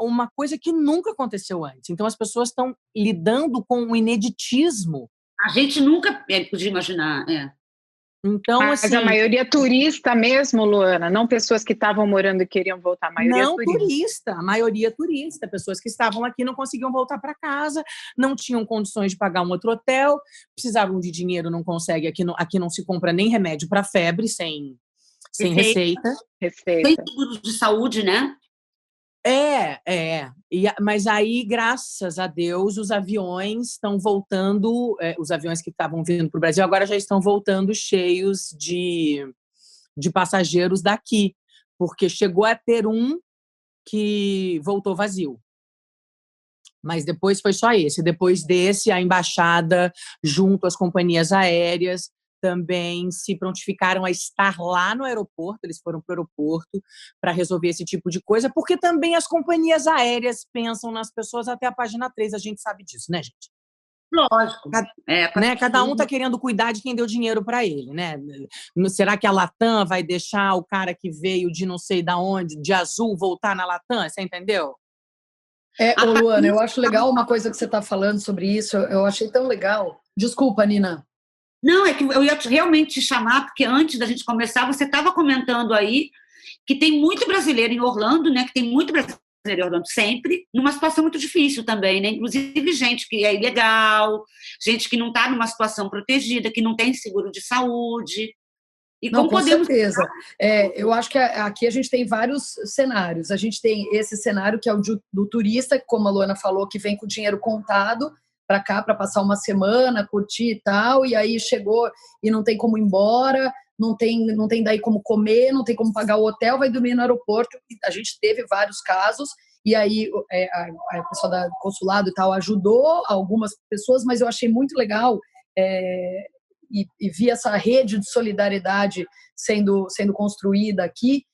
uma coisa que nunca aconteceu antes. Então, as pessoas estão lidando com um ineditismo. A gente nunca podia imaginar. Então, mas assim, a maioria turista mesmo, Luana, não pessoas que estavam morando e queriam voltar. A maioria não turista, a maioria turista. Pessoas que estavam aqui não conseguiam voltar para casa, não tinham condições de pagar um outro hotel, precisavam de dinheiro, não consegue. Aqui não se compra nem remédio para febre sem receita. Sem seguro de saúde, né? Mas aí, graças a Deus, os aviões estão voltando, os aviões que estavam vindo para o Brasil agora já estão voltando cheios de passageiros daqui, porque chegou a ter um que voltou vazio. Mas depois foi só esse. Depois desse, a embaixada, junto às companhias aéreas, também se prontificaram a estar lá no aeroporto, eles foram para o aeroporto para resolver esse tipo de coisa, porque também as companhias aéreas pensam nas pessoas até a página 3, a gente sabe disso, né, gente? Lógico. Cada um está querendo cuidar de quem deu dinheiro para ele, né? Será que a Latam vai deixar o cara que veio de não sei de onde, de azul, voltar na Latam? Você entendeu? Ô, Luana, eu acho legal uma coisa que você está falando sobre isso, eu achei tão legal. Desculpa, Nina. Não, é que eu ia realmente te chamar, porque antes da gente começar, você estava comentando aí que tem muito brasileiro em Orlando, né? Que tem muito brasileiro em Orlando sempre, numa situação muito difícil também, né? Inclusive gente que é ilegal, gente que não está numa situação protegida, que não tem seguro de saúde. E não, com certeza. Eu acho que aqui a gente tem vários cenários. A gente tem esse cenário que é o do turista, como a Luana falou, que vem com o dinheiro contado para cá, para passar uma semana, curtir e tal, e aí chegou e não tem como ir embora, não tem daí como comer, não tem como pagar o hotel, vai dormir no aeroporto. A gente teve vários casos, e aí a pessoa do consulado e tal ajudou algumas pessoas, mas eu achei muito legal e vi essa rede de solidariedade sendo construída aqui.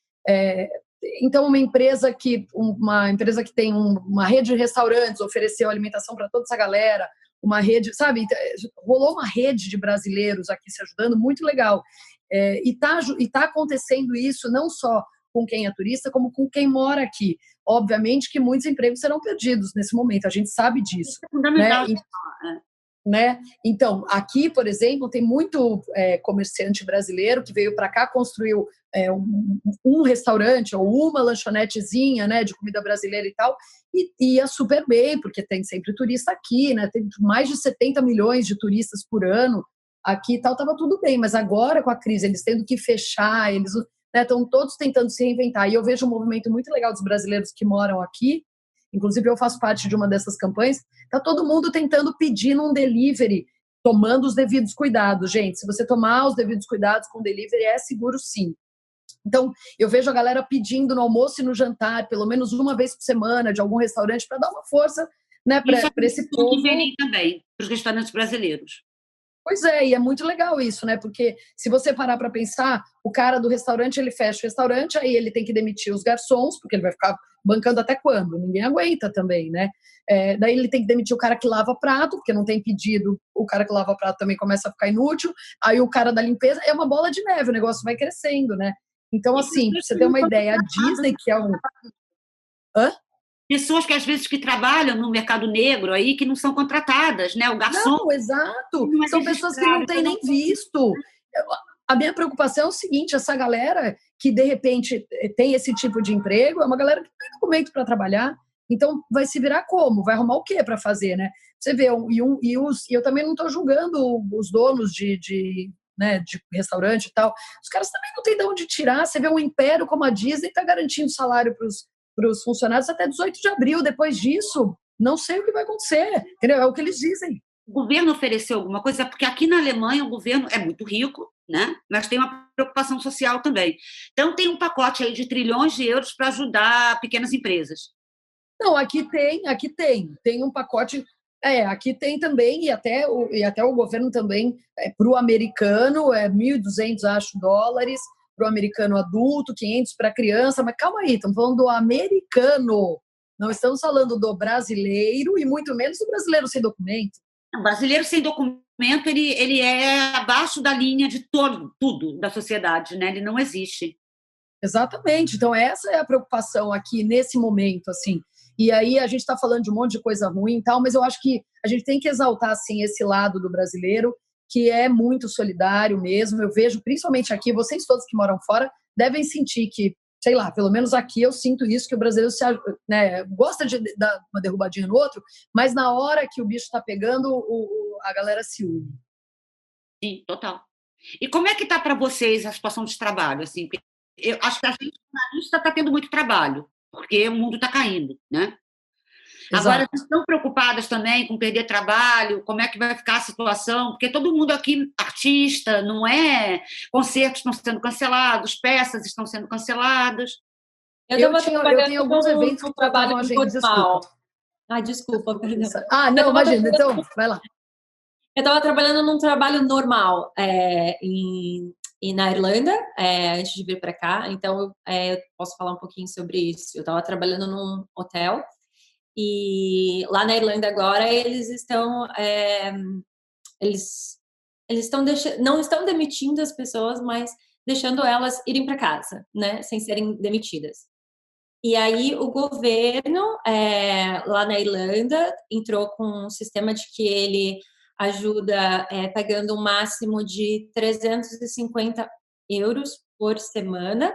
Então, uma empresa que tem uma rede de restaurantes ofereceu alimentação para toda essa galera, uma rede, sabe? Rolou uma rede de brasileiros aqui se ajudando, muito legal. E tá acontecendo isso não só com quem é turista, como com quem mora aqui. Obviamente que muitos empregos serão perdidos nesse momento, a gente sabe disso. É fundamental. Né? Então, aqui, por exemplo, tem muito comerciante brasileiro que veio para cá, construiu um restaurante ou uma lanchonetezinha, né, de comida brasileira e tal, e ia super bem, porque tem sempre turista aqui, né? Tem mais de 70 milhões de turistas por ano aqui e tal, estava tudo bem, mas agora com a crise, eles tendo que fechar, eles estão todos tentando se reinventar, e eu vejo um movimento muito legal dos brasileiros que moram aqui. Inclusive, eu faço parte de uma dessas campanhas. Está todo mundo tentando pedir num delivery, tomando os devidos cuidados. Gente, se você tomar os devidos cuidados com delivery, é seguro sim. Então, eu vejo a galera pedindo no almoço e no jantar, pelo menos uma vez por semana, de algum restaurante, para dar uma força, né, para esse povo. Que vem também, para os restaurantes brasileiros. Pois é, e é muito legal isso, né? Porque se você parar para pensar, o cara do restaurante, ele fecha o restaurante, aí ele tem que demitir os garçons, porque ele vai ficar bancando até quando? Ninguém aguenta também, né? Daí ele tem que demitir o cara que lava prato, porque não tem pedido, o cara que lava prato também começa a ficar inútil, aí o cara da limpeza, é uma bola de neve, o negócio vai crescendo, né? Então, assim, pra você ter uma ideia, a Disney, que é um... Hã? Pessoas que, às vezes, que trabalham no mercado negro aí, que não são contratadas, né? O garçom... Não, exato. São pessoas que não têm nem visto. A minha preocupação é o seguinte, essa galera que, de repente, tem esse tipo de emprego, é uma galera que não tem documento para trabalhar, então vai se virar como? Vai arrumar o quê para fazer, né? Você vê, e eu também não estou julgando os donos né, de restaurante e tal, os caras também não têm de onde tirar. Você vê um império como a Disney está garantindo salário para os funcionários até 18 de abril. Depois disso, não sei o que vai acontecer, entendeu? É o que eles dizem. O governo ofereceu alguma coisa, porque aqui na Alemanha o governo é muito rico, né? Mas tem uma preocupação social também. Então tem um pacote aí de trilhões de euros para ajudar pequenas empresas. Não, aqui tem um pacote. Aqui tem também, e até o governo também, para o americano, 1.200, acho, dólares, para o americano adulto, 500 para a criança, mas calma aí, estamos falando do americano, não estamos falando do brasileiro, e muito menos do brasileiro sem documento. O brasileiro sem documento, ele é abaixo da linha de tudo da sociedade, né? Ele não existe. Exatamente, então essa é a preocupação aqui nesse momento, assim. E aí a gente está falando de um monte de coisa ruim e tal, mas eu acho que a gente tem que exaltar, assim, esse lado do brasileiro, que é muito solidário mesmo. Eu vejo, principalmente aqui, vocês todos que moram fora devem sentir que, sei lá, pelo menos aqui eu sinto isso, que o brasileiro gosta de dar uma derrubadinha no outro, mas na hora que o bicho está pegando, a galera se une. Sim, total. E como é que está para vocês a situação de trabalho? Assim, eu acho que a gente, jornalista, está tendo muito trabalho, porque o mundo está caindo, né? Exato. Agora, vocês estão preocupadas também com perder trabalho? Como é que vai ficar a situação? Porque todo mundo aqui, artista, não é? Concertos estão sendo cancelados, peças estão sendo canceladas. Eu tenho alguns eventos que trabalho normal. Desculpa, perdão. Não, imagina, então, vai lá. Eu estava trabalhando num trabalho normal na Irlanda, antes de vir para cá, então eu posso falar um pouquinho sobre isso. Eu estava trabalhando num hotel, e lá na Irlanda agora eles estão não estão demitindo as pessoas, mas deixando elas irem para casa, né, sem serem demitidas. E aí o governo lá na Irlanda entrou com um sistema de que ele ajuda pagando um máximo de 350 euros por semana,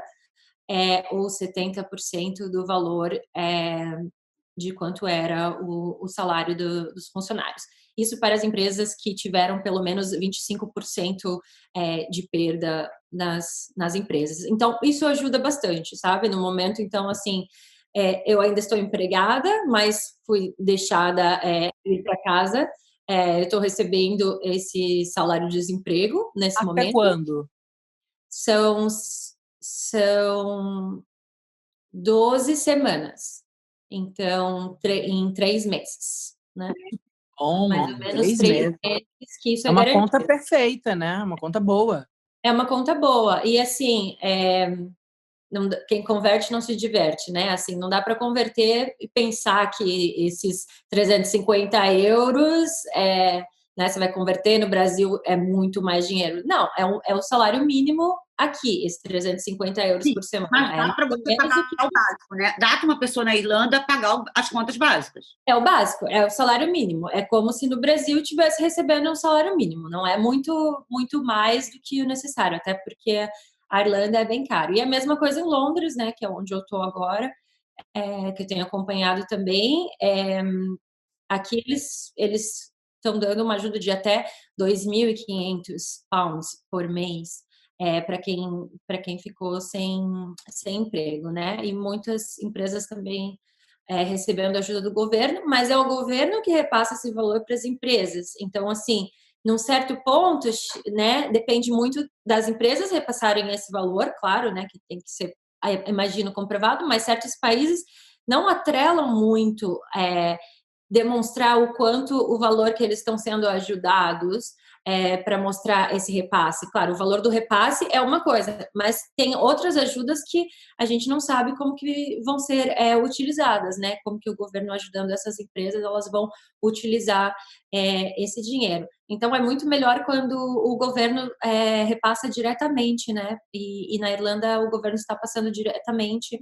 ou 70% do valor de quanto era o salário dos funcionários. Isso para as empresas que tiveram pelo menos 25% de perda nas empresas. Então, isso ajuda bastante, sabe? No momento, então, assim, eu ainda estou empregada, mas fui deixada ir para casa. Eu estou recebendo esse salário de desemprego nesse momento. Até quando? São 12 semanas. Então, em 3 meses, né? Bom, mais ou menos 3 meses que isso é uma garantido. conta perfeita, né? Uma conta boa. É uma conta boa. E, assim, quem converte não se diverte, né? Assim, não dá para converter e pensar que esses 350 euros, né, você vai converter no Brasil, é muito mais dinheiro. Não, é o salário mínimo aqui, esses 350 euros por semana. Mas dá para você pagar o básico, né? Dá para uma pessoa na Irlanda pagar as contas básicas. É o básico, é o salário mínimo. É como se no Brasil estivesse recebendo um salário mínimo. Não é muito, muito mais do que o necessário, até porque a Irlanda é bem caro. E a mesma coisa em Londres, né, que é onde eu estou agora, que eu tenho acompanhado também. Aqui eles estão dando uma ajuda de até 2.500 pounds por mês para quem ficou sem emprego, né? E muitas empresas também recebendo ajuda do governo, mas é o governo que repassa esse valor para as empresas. Então, assim, num certo ponto, né, depende muito das empresas repassarem esse valor, claro, né, que tem que ser, imagino, comprovado, mas certos países não atrelam muito demonstrar o quanto o valor que eles estão sendo ajudados para mostrar esse repasse. Claro, o valor do repasse é uma coisa, mas tem outras ajudas que a gente não sabe como que vão ser utilizadas, né? Como que o governo ajudando essas empresas, elas vão utilizar esse dinheiro. Então, é muito melhor quando o governo repassa diretamente, né? E na Irlanda, o governo está passando diretamente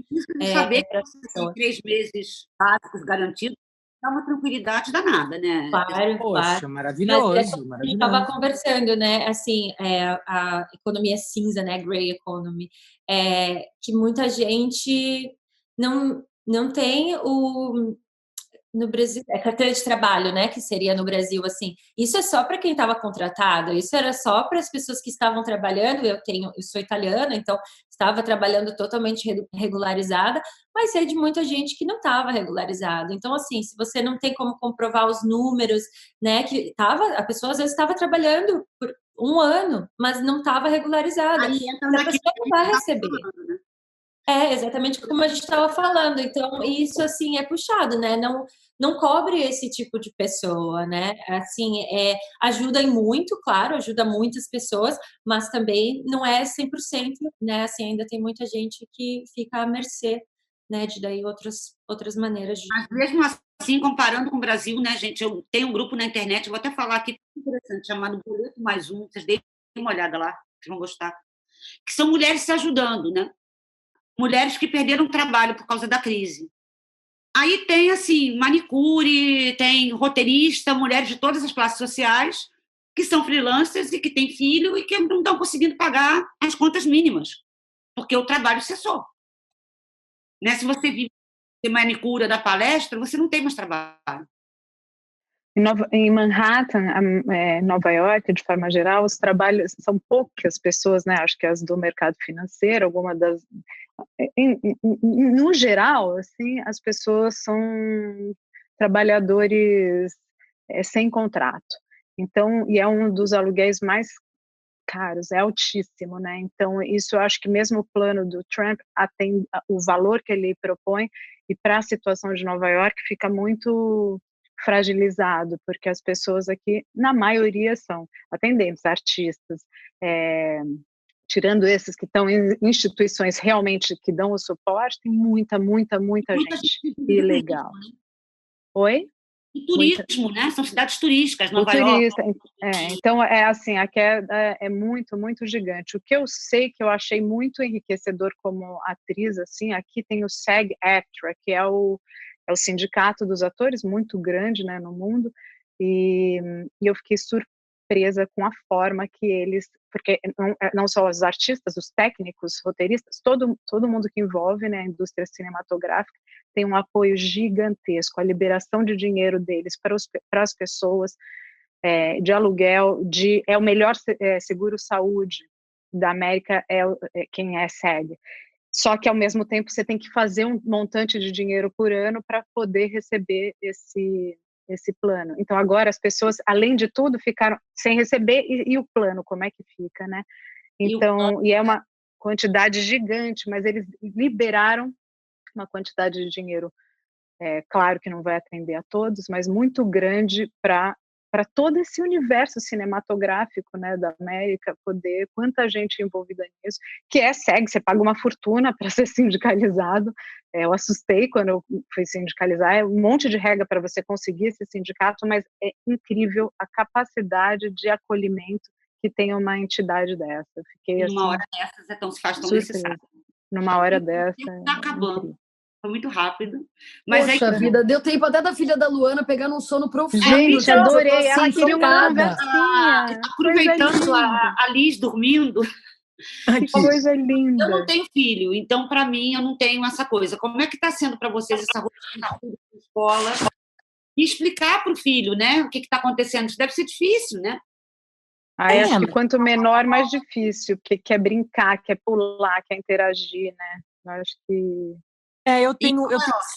saber que tem 3 meses básicos garantidos. dá uma tranquilidade danada, né? Claro, Poxa, claro. maravilhoso, A gente maravilhoso. estava conversando, né? Assim, a economia cinza, né? Grey economy, que muita gente não tem no Brasil, carteira de trabalho, né? Que seria no Brasil, assim. Isso é só para quem estava contratado, isso era só para as pessoas que estavam trabalhando. Eu sou italiana, então estava trabalhando totalmente regularizada, mas é de muita gente que não estava regularizado. Então, assim, se você não tem como comprovar os números, né? A pessoa às vezes estava trabalhando por 1 ano, mas não estava regularizada. Aí entra A naquilo pessoa que não a vai gente tá receber. falando, né? Exatamente como a gente estava falando. Então, isso, assim, é puxado, né? Não cobre esse tipo de pessoa, né? Assim, ajuda em muito, claro, ajuda muitas pessoas, mas também não é 100%, né? Assim, ainda tem muita gente que fica à mercê, né? De daí outras maneiras de... Mas mesmo assim, comparando com o Brasil, né, gente? Eu tenho um grupo na internet, vou até falar aqui, interessante, chamado Boleto Mais Um, vocês deem uma olhada lá, vocês vão gostar. Que são mulheres se ajudando, né? Mulheres que perderam o trabalho por causa da crise. Aí tem, assim, manicure, tem roteirista, mulheres de todas as classes sociais, que são freelancers e que têm filho e que não estão conseguindo pagar as contas mínimas, porque o trabalho cessou. Né? Se você vive de manicure da palestra, você não tem mais trabalho. Em Manhattan, Nova York, de forma geral, os trabalhos são poucas pessoas, né? Acho que as do mercado financeiro, alguma das... No geral, assim, as pessoas são trabalhadores sem contrato. Então, e é um dos aluguéis mais caros, é altíssimo, né? Então, isso eu acho que mesmo o plano do Trump atende o valor que ele propõe, e para a situação de Nova York fica muito fragilizado, porque as pessoas aqui, na maioria, são atendentes, artistas, tirando esses que estão em instituições realmente que dão o suporte, tem muita gente ilegal. Oi? E turismo, né? São cidades turísticas, Nova York. Então, assim, a queda é muito gigante. O que eu sei, que eu achei muito enriquecedor como atriz, assim, aqui tem o SAG-AFTRA, que é o sindicato dos atores, muito grande, né, no mundo, e eu fiquei surpresa com a forma que eles, porque não só os artistas, os técnicos, roteiristas, todo mundo que envolve, né, a indústria cinematográfica, tem um apoio gigantesco, a liberação de dinheiro deles para as pessoas, de aluguel, é o melhor seguro-saúde da América, quem é SAG. Só que, ao mesmo tempo, você tem que fazer um montante de dinheiro por ano para poder receber esse plano. Então, agora as pessoas, além de tudo, ficaram sem receber, e o plano, como é que fica, né? Então, e é uma quantidade gigante, mas eles liberaram uma quantidade de dinheiro, claro que não vai atender a todos, mas muito grande para todo esse universo cinematográfico, né, da América, poder, quanta gente envolvida nisso, que SAG, você paga uma fortuna para ser sindicalizado. Eu assustei quando eu fui sindicalizar, é um monte de regra para você conseguir esse sindicato, mas é incrível a capacidade de acolhimento que tem uma entidade dessa. Eu fiquei, assim, numa hora dessas, então se faz tão surpresa. necessário. Numa hora dessa. Está acabando. Foi muito rápido. Mas poxa vida, deu tempo até da filha da Luana pegar num sono profundo. Gente, adorei. Ela queria uma conversinha. Aproveitando a Liz dormindo. Que coisa linda. Eu não tenho filho, então, para mim, eu não tenho essa coisa. Como é que está sendo para vocês essa rotina de escola? E explicar para o filho, né, o que está acontecendo. Isso deve ser difícil, né? Acho que quanto menor, mais difícil, porque quer brincar, quer pular, quer interagir, né? Eu acho que... Eu tenho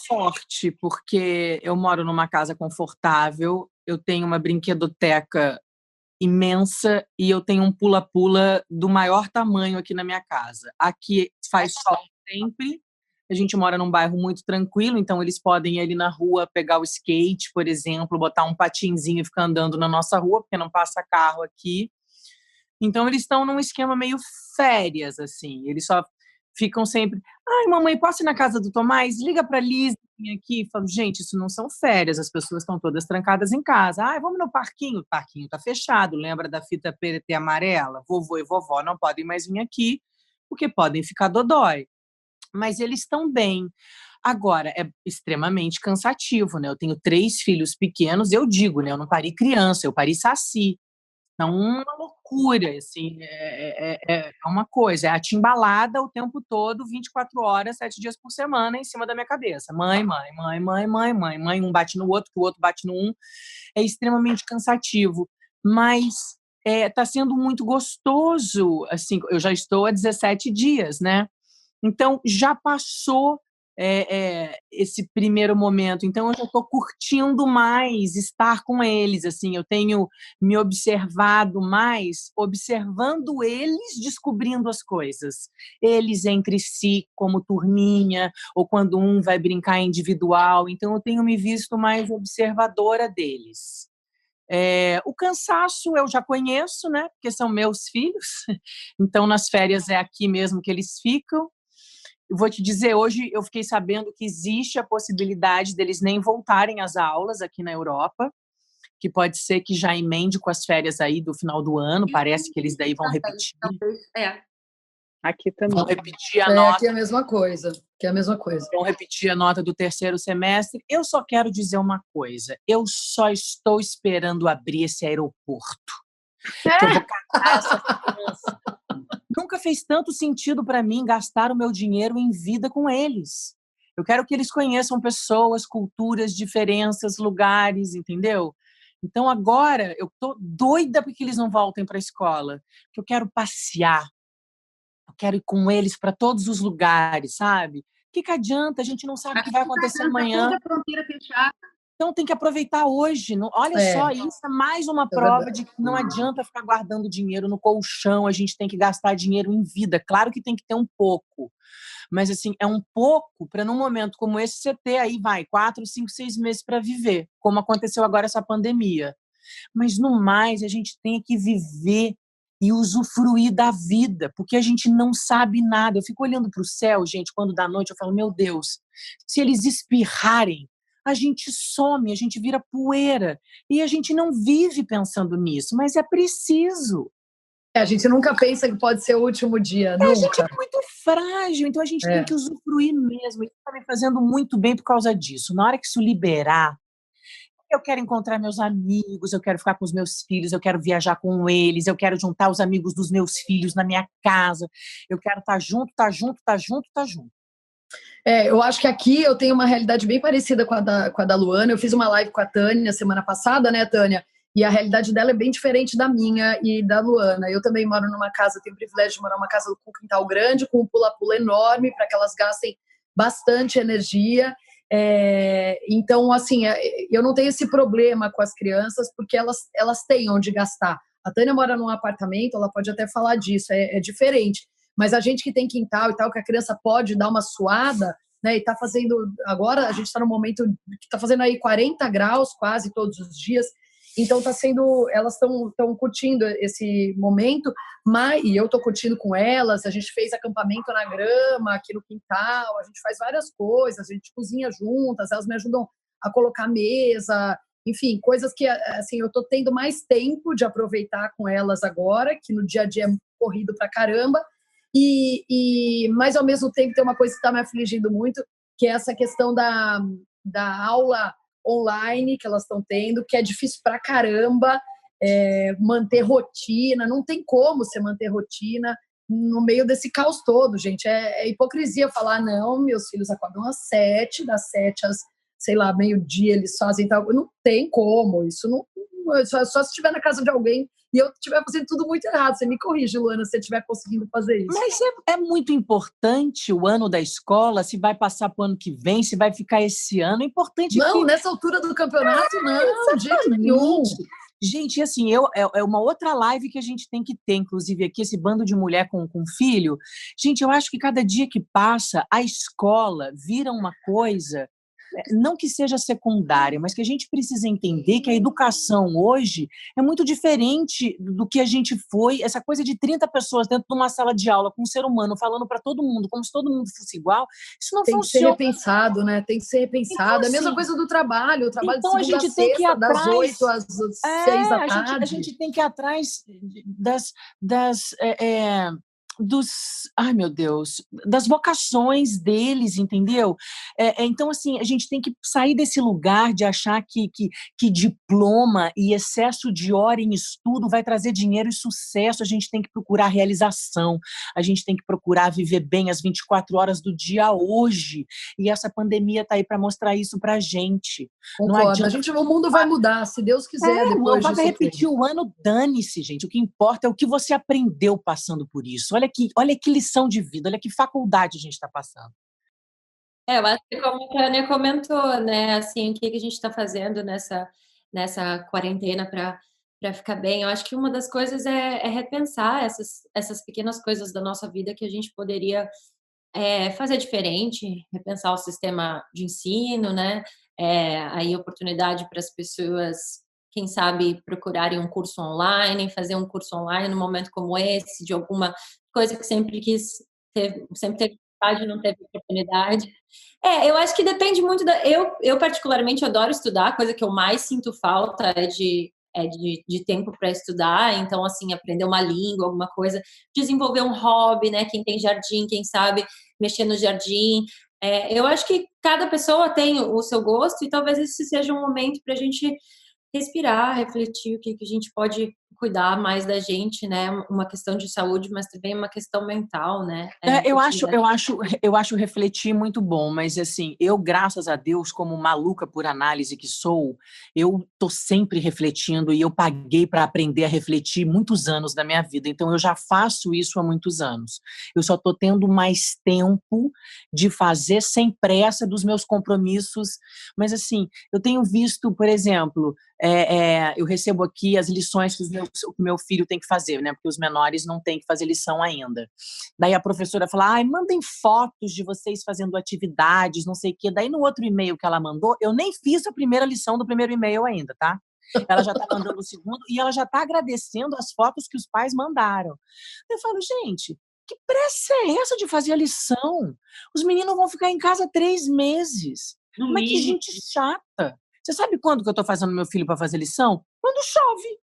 sorte, porque eu moro numa casa confortável, eu tenho uma brinquedoteca imensa e eu tenho um pula-pula do maior tamanho aqui na minha casa. Aqui faz sol sempre, a gente mora num bairro muito tranquilo, então eles podem ir ali na rua pegar o skate, por exemplo, botar um patinzinho e ficar andando na nossa rua, porque não passa carro aqui. Então eles estão num esquema meio férias, assim, eles só ficam sempre, ai, mamãe, posso ir na casa do Tomás? Liga pra Liz aqui. Falo, gente, isso não são férias, as pessoas estão todas trancadas em casa. Ai, vamos no parquinho? O parquinho tá fechado, lembra da fita PRT amarela? Vovô e vovó não podem mais vir aqui, porque podem ficar dodói. Mas eles estão bem. Agora, é extremamente cansativo, né? Eu tenho 3 filhos pequenos, eu digo, né? Eu não pari criança, eu pari saci. Então, uma loucura, assim, é uma coisa, é atimbalada o tempo todo, 24 horas, 7 dias por semana, em cima da minha cabeça. Mãe, mãe, mãe, mãe, mãe, mãe, mãe, um bate no outro, que o outro bate no um. É extremamente cansativo, mas tá sendo muito gostoso, assim, eu já estou há 17 dias, né? Então, já passou esse primeiro momento. Então, eu já estou curtindo mais estar com eles. Assim, eu tenho me observado mais, observando eles, descobrindo as coisas. Eles entre si, como turminha, ou quando um vai brincar individual. Então, eu tenho me visto mais observadora deles. O cansaço eu já conheço, né? Porque são meus filhos. Então, nas férias é aqui mesmo que eles ficam. Eu vou te dizer, hoje eu fiquei sabendo que existe a possibilidade deles nem voltarem às aulas aqui na Europa, que pode ser que já emende com as férias aí do final do ano, parece que eles daí vão repetir. Aqui também. Vão repetir a nota. Aqui é a mesma coisa. Vão repetir a nota do terceiro semestre. Eu só quero dizer uma coisa. Eu só estou esperando abrir esse aeroporto. Que eu vou catar essa criança. Nunca fez tanto sentido para mim gastar o meu dinheiro em vida com eles. Eu quero que eles conheçam pessoas, culturas, diferenças, lugares, entendeu? Então agora eu tô doida para que eles não voltem para a escola, porque eu quero passear. Eu quero ir com eles para todos os lugares, sabe? O que adianta? A gente não sabe o que vai acontecer amanhã. Toda a fronteira fechada. Então tem que aproveitar hoje. Olha só, isso é mais uma prova de que não adianta ficar guardando dinheiro no colchão, a gente tem que gastar dinheiro em vida. Claro que tem que ter um pouco, mas assim, é um pouco para num momento como esse você ter aí, 4, 5, 6 meses para viver, como aconteceu agora essa pandemia. Mas no mais, a gente tem que viver e usufruir da vida, porque a gente não sabe nada. Eu fico olhando para o céu, gente, quando dá noite, eu falo, meu Deus, se eles espirrarem, a gente some, a gente vira poeira. E a gente não vive pensando nisso, mas é preciso. A gente nunca pensa que pode ser o último dia, nunca. A gente é muito frágil, então a gente tem que usufruir mesmo. Isso está me fazendo muito bem por causa disso. Na hora que isso liberar, eu quero encontrar meus amigos, eu quero ficar com os meus filhos, eu quero viajar com eles, eu quero juntar os amigos dos meus filhos na minha casa, eu quero estar junto. Eu acho que aqui eu tenho uma realidade bem parecida com a da Luana. Eu fiz uma live com a Tânia semana passada, né, Tânia? E a realidade dela é bem diferente da minha e da Luana. Eu também moro numa casa, tenho o privilégio de morar numa casa com quintal grande, com um pula-pula enorme, para que elas gastem bastante energia. Então, assim, eu não tenho esse problema com as crianças, porque elas têm onde gastar. A Tânia mora num apartamento, ela pode até falar disso, é diferente. Mas a gente que tem quintal e tal, que a criança pode dar uma suada, né? E tá fazendo... Agora a gente está no momento que tá fazendo aí 40 graus quase todos os dias. Então tá sendo... Elas estão curtindo esse momento, e eu tô curtindo com elas. A gente fez acampamento na grama, aqui no quintal. A gente faz várias coisas, a gente cozinha juntas, elas me ajudam a colocar mesa... Enfim, coisas que, assim, eu tô tendo mais tempo de aproveitar com elas agora, que no dia a dia é corrido pra caramba. Mas, ao mesmo tempo, tem uma coisa que está me afligindo muito, que é essa questão da aula online que elas estão tendo, que é difícil pra caramba manter rotina. Não tem como você manter rotina no meio desse caos todo, gente. É hipocrisia falar, não, meus filhos acordam às 7, das 7 às, sei lá, meio-dia eles fazem tal. Não tem como, isso não... Só se estiver na casa de alguém e eu estiver fazendo tudo muito errado. Você me corrige, Luana, se você estiver conseguindo fazer isso. Mas é muito importante o ano da escola, se vai passar para o ano que vem, se vai ficar esse ano. É importante Não, nessa altura do campeonato, não, de jeito nenhum. Gente, assim, é uma outra live que a gente tem que ter, inclusive aqui, esse bando de mulher com filho. Gente, eu acho que cada dia que passa, a escola vira uma coisa... Não que seja secundária, mas que a gente precisa entender que a educação hoje é muito diferente do que a gente foi. Essa coisa de 30 pessoas dentro de uma sala de aula com um ser humano falando para todo mundo, como se todo mundo fosse igual, isso não funciona. Tem que ser repensado, né? Tem que ser repensado. Então, assim, é a mesma coisa do trabalho. O trabalho então, de segunda a gente tem que ir atrás, das 8 às 6 da tarde. A gente tem que ir atrás das ai meu Deus, das vocações deles, entendeu? Então, assim, a gente tem que sair desse lugar de achar que diploma e excesso de hora em estudo vai trazer dinheiro e sucesso. A gente tem que procurar realização, a gente tem que procurar viver bem as 24 horas do dia hoje, e essa pandemia está aí para mostrar isso para a gente. Concordo. O mundo vai mudar, se Deus quiser, depois disso. Vai repetir o ano, dane-se, gente. O que importa é o que você aprendeu passando por isso. Olha que lição de vida, olha que faculdade a gente está passando. Eu acho que como a Tânia comentou, né, assim, o que a gente está fazendo nessa quarentena para ficar bem. Eu acho que uma das coisas é repensar essas pequenas coisas da nossa vida que a gente poderia fazer diferente, repensar o sistema de ensino, né? Aí oportunidade para as pessoas, quem sabe, procurarem um curso online, fazer um curso online num momento como esse, de alguma coisa que sempre sempre teve vontade e não teve oportunidade. Eu acho que depende muito eu particularmente adoro estudar, a coisa que eu mais sinto falta é de tempo para estudar, então, assim, aprender uma língua, alguma coisa, desenvolver um hobby, né? Quem tem jardim, quem sabe mexer no jardim. Eu acho que cada pessoa tem o seu gosto e talvez esse seja um momento para a gente respirar, refletir o que a gente pode cuidar mais da gente, né? Uma questão de saúde, mas também uma questão mental, né? Eu acho refletir muito bom, mas assim, eu, graças a Deus, como maluca por análise que sou, eu tô sempre refletindo e eu paguei para aprender a refletir muitos anos da minha vida, então eu já faço isso há muitos anos. Eu só tô tendo mais tempo de fazer sem pressa dos meus compromissos, mas assim, eu tenho visto, por exemplo, eu recebo aqui as lições que o meu filho tem que fazer, né? Porque os menores não têm que fazer lição ainda. Daí a professora fala, mandem fotos de vocês fazendo atividades, não sei o quê. Daí no outro e-mail que ela mandou, eu nem fiz a primeira lição do primeiro e-mail ainda, tá? Ela já está mandando o segundo e ela já está agradecendo as fotos que os pais mandaram. Eu falo, gente, que pressa é essa de fazer a lição? Os meninos vão ficar em casa 3 meses. Mas que gente chata. Você sabe quando que eu estou fazendo meu filho para fazer lição? Quando chove.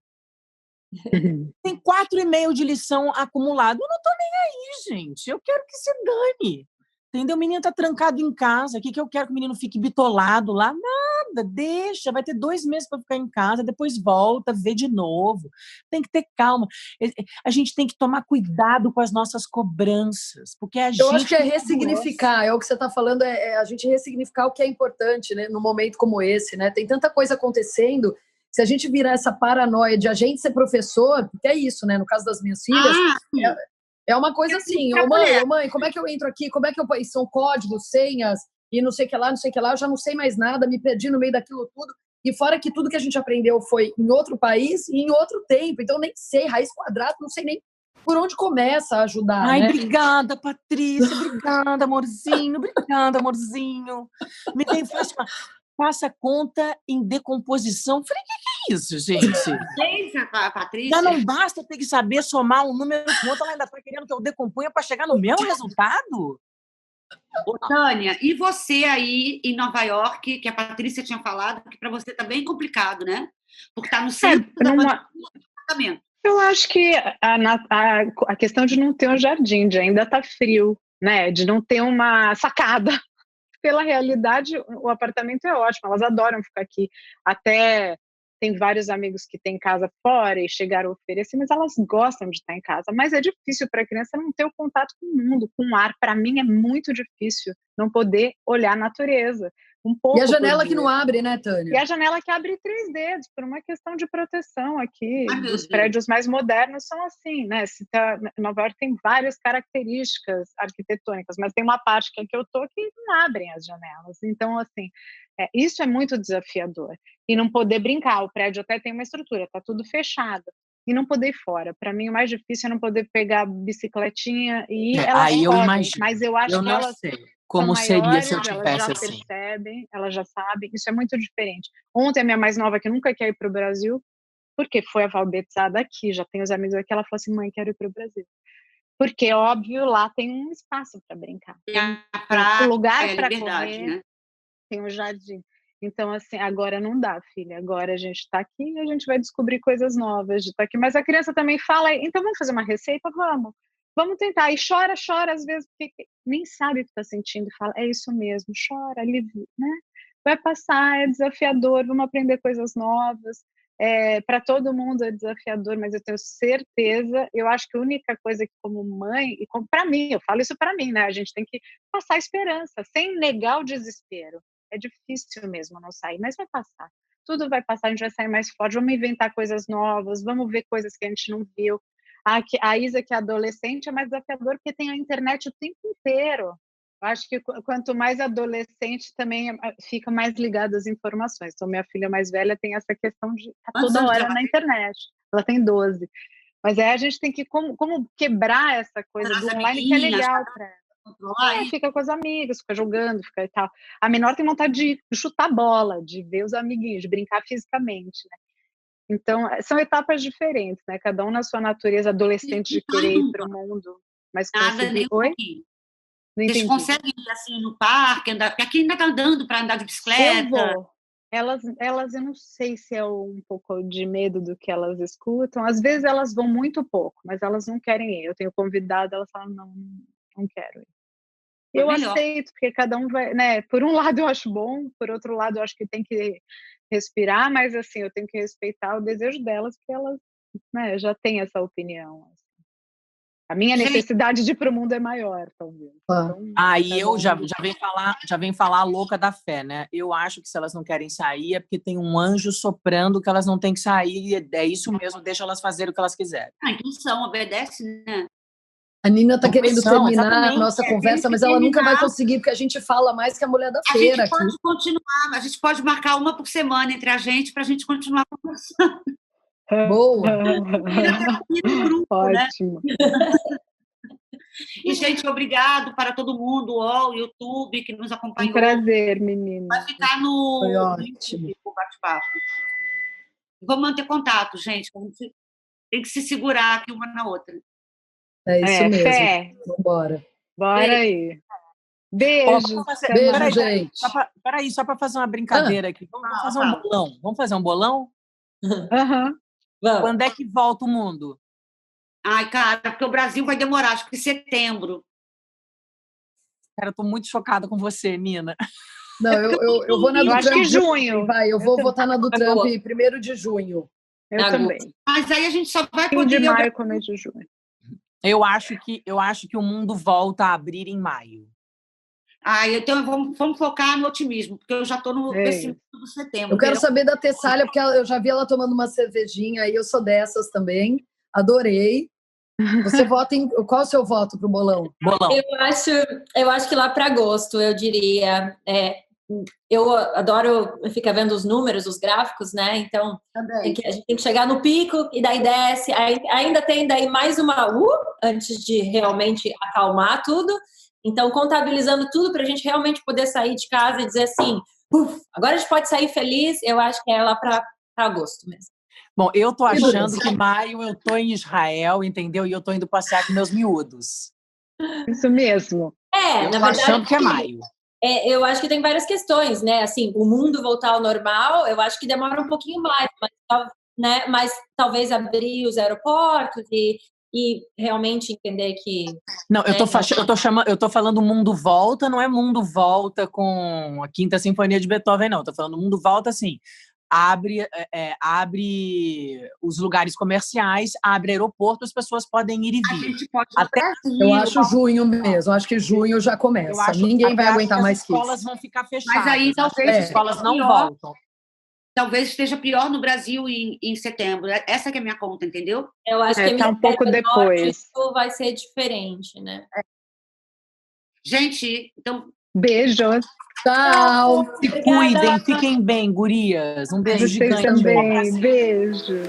Tem 4 e-mails de lição acumulado. Eu não estou nem aí, gente. Eu quero que se dane. Entendeu? O menino está trancado em casa. O que eu quero que o menino fique bitolado lá? Nada, deixa. Vai ter 2 meses para ficar em casa, depois volta, vê de novo. Tem que ter calma. A gente tem que tomar cuidado com as nossas cobranças, porque Eu acho que é ressignificar, o que você está falando, a gente ressignificar o que é importante, né, num momento como esse, né? Tem tanta coisa acontecendo. Se a gente virar essa paranoia de a gente ser professor, porque é isso, né? No caso das minhas filhas, é uma coisa assim, mãe, como é que eu entro aqui? Como é que são códigos, senhas, e não sei o que lá, eu já não sei mais nada, me perdi no meio daquilo tudo. E fora que tudo que a gente aprendeu foi em outro país e em outro tempo, então nem sei, raiz quadrada, não sei nem por onde começa a ajudar. Ai, né? Obrigada, Patrícia, obrigada, amorzinho, Me tem faça conta em decomposição. Falei, que é isso, gente? Patrícia. Já não basta ter que saber somar um número com outro, ela ainda está querendo que eu decomponha para chegar no mesmo resultado? Ô, Tânia, e você aí em Nova York, que a Patrícia tinha falado, que para você está bem complicado, né? Porque está no centro do apartamento. Eu acho que a questão de não ter um jardim, de ainda estar frio, né? De não ter uma sacada. Pela realidade, o apartamento é ótimo, elas adoram ficar aqui. Até tem vários amigos que têm casa fora e chegaram a oferecer, mas elas gostam de estar em casa. Mas é difícil para a criança não ter o contato com o mundo, com o ar. Para mim é muito difícil não poder olhar a natureza. Um pouco e a janela que não abre, né, Tânia? E a janela que abre 3 dedos, por uma questão de proteção aqui. Os prédios mais modernos são assim, né? Nova York tem várias características arquitetônicas, mas tem uma parte que é que eu tô que não abrem as janelas. Então, assim, isso é muito desafiador. E não poder brincar, o prédio até tem uma estrutura, tá tudo fechado. E não poder ir fora. Para mim, o mais difícil é não poder pegar a bicicletinha e ir. Aí eu imagino. Mas eu acho que elas sei como seria se eu tivesse elas já percebem, elas já sabem, isso é muito diferente. Ontem a minha mais nova, que nunca quer ir para o Brasil, porque foi alfabetizada aqui, já tem os amigos aqui, ela falou assim, mãe, quero ir para o Brasil. Porque, óbvio, lá tem um espaço para brincar. Tem um lugar para correr, né? Tem um jardim. Então, assim, agora não dá, filha. Agora a gente está aqui e a gente vai descobrir coisas novas de estar aqui. Mas a criança também fala, então vamos fazer uma receita? Vamos. vamos tentar. E chora às vezes, porque nem sabe o que está sentindo e fala, é isso mesmo, chora, alivia, né? Vai passar, é desafiador, vamos aprender coisas novas. Para todo mundo é desafiador, mas eu tenho certeza, eu acho que a única coisa que como mãe, e para mim, eu falo isso para mim, né? A gente tem que passar esperança, sem negar o desespero. É difícil mesmo não sair, mas vai passar. Tudo vai passar, a gente vai sair mais forte, vamos inventar coisas novas, vamos ver coisas que a gente não viu. A Isa, que é adolescente, é mais desafiador porque tem a internet o tempo inteiro. Eu acho que quanto mais adolescente também fica mais ligado às informações. Então, minha filha mais velha tem essa questão de estar toda hora na internet. Ela tem 12. Mas aí a gente tem que como quebrar essa coisa do online que é legal para ela. Fica com as amigas, fica jogando, fica e tal. A menor tem vontade de chutar bola, de ver os amiguinhos, de brincar fisicamente, né? Então, são etapas diferentes, né? Cada um na sua natureza adolescente de querer ir para o mundo. Mas conseguir... Oi? Eles conseguem ir assim no parque, andar, porque aqui ainda está andando para andar de bicicleta. Eu vou. Elas, eu não sei se é um pouco de medo do que elas escutam. Às vezes elas vão muito pouco, mas elas não querem ir. Eu tenho convidado, elas falam, não quero ir. Eu aceito, porque cada um vai, né? Por um lado eu acho bom, por outro lado eu acho que tem que respirar, mas assim, eu tenho que respeitar o desejo delas, porque elas, né, já têm essa opinião. A minha necessidade de ir para o mundo é maior, talvez. Então, e eu já vem falar a louca da fé, né? Eu acho que se elas não querem sair é porque tem um anjo soprando que elas não têm que sair, e é isso mesmo, deixa elas fazerem o que elas quiserem. A intuição obedece, né? A Nina está querendo terminar a nossa conversa, mas ela nunca vai conseguir, porque a gente fala mais que a mulher da feira. A gente pode continuar, a gente pode marcar uma por semana entre a gente para a gente continuar conversando. Boa! Grupo, ótimo. Né? E, gente, obrigado para todo mundo, o YouTube, que nos acompanhou. Um prazer, menina. Vai ficar no bate-papo. Vamos manter contato, gente. A gente tem que se segurar aqui uma na outra. É isso mesmo. Fé. Vambora. Bora aí. Beijo. Beijo, gente. Peraí, só para fazer uma brincadeira aqui. Vamos fazer um bolão. Vamos fazer um bolão? Quando é que volta o mundo? Ai, cara, porque o Brasil vai demorar, acho que em setembro. Cara, eu tô muito chocada com você, Nina. Não, eu vou na do Trump. Acho que junho. Eu vou votar na do Trump 1º de junho. Eu também. Mas aí a gente só vai poder... de maio, começo de junho. Eu acho que o mundo volta a abrir em maio. Então vamos focar no otimismo, porque eu já estou no pessimismo do setembro. Eu quero saber da Tessália, porque eu já vi ela tomando uma cervejinha, e eu sou dessas também. Adorei. Você vota em... Qual é o seu voto pro bolão? Eu acho que lá para agosto, eu diria. Eu adoro ficar vendo os números, os gráficos, né? Então, a gente tem que chegar no pico e daí desce. Ainda tem daí mais uma antes de realmente acalmar tudo. Então, contabilizando tudo para a gente realmente poder sair de casa e dizer assim, agora a gente pode sair feliz. Eu acho que é lá para agosto mesmo. Bom, eu tô achando que maio eu tô em Israel, entendeu? E eu tô indo passear com meus miúdos. Isso mesmo. Eu tô achando que é maio. Eu acho que tem várias questões, né? Assim, o mundo voltar ao normal, eu acho que demora um pouquinho mais, mas talvez abrir os aeroportos e realmente entender que... Não, eu tô falando mundo volta, não é mundo volta com a Quinta Sinfonia de Beethoven, não. Tô falando mundo volta, assim... Abre os lugares comerciais, abre aeroporto, as pessoas podem ir e vir. A gente pode eu acho junho mesmo, acho que junho já começa. Ninguém vai aguentar mais que isso. As escolas vão ficar fechadas. Mas aí talvez as escolas não voltam. Talvez esteja pior no Brasil em setembro. Essa que é a minha conta, entendeu? Eu acho que tá um pouco depois. Vai ser diferente, né? Gente, então... Beijos. Tchau. Se cuidem, fiquem bem, gurias. Um beijo gigante. Vocês também. Beijo.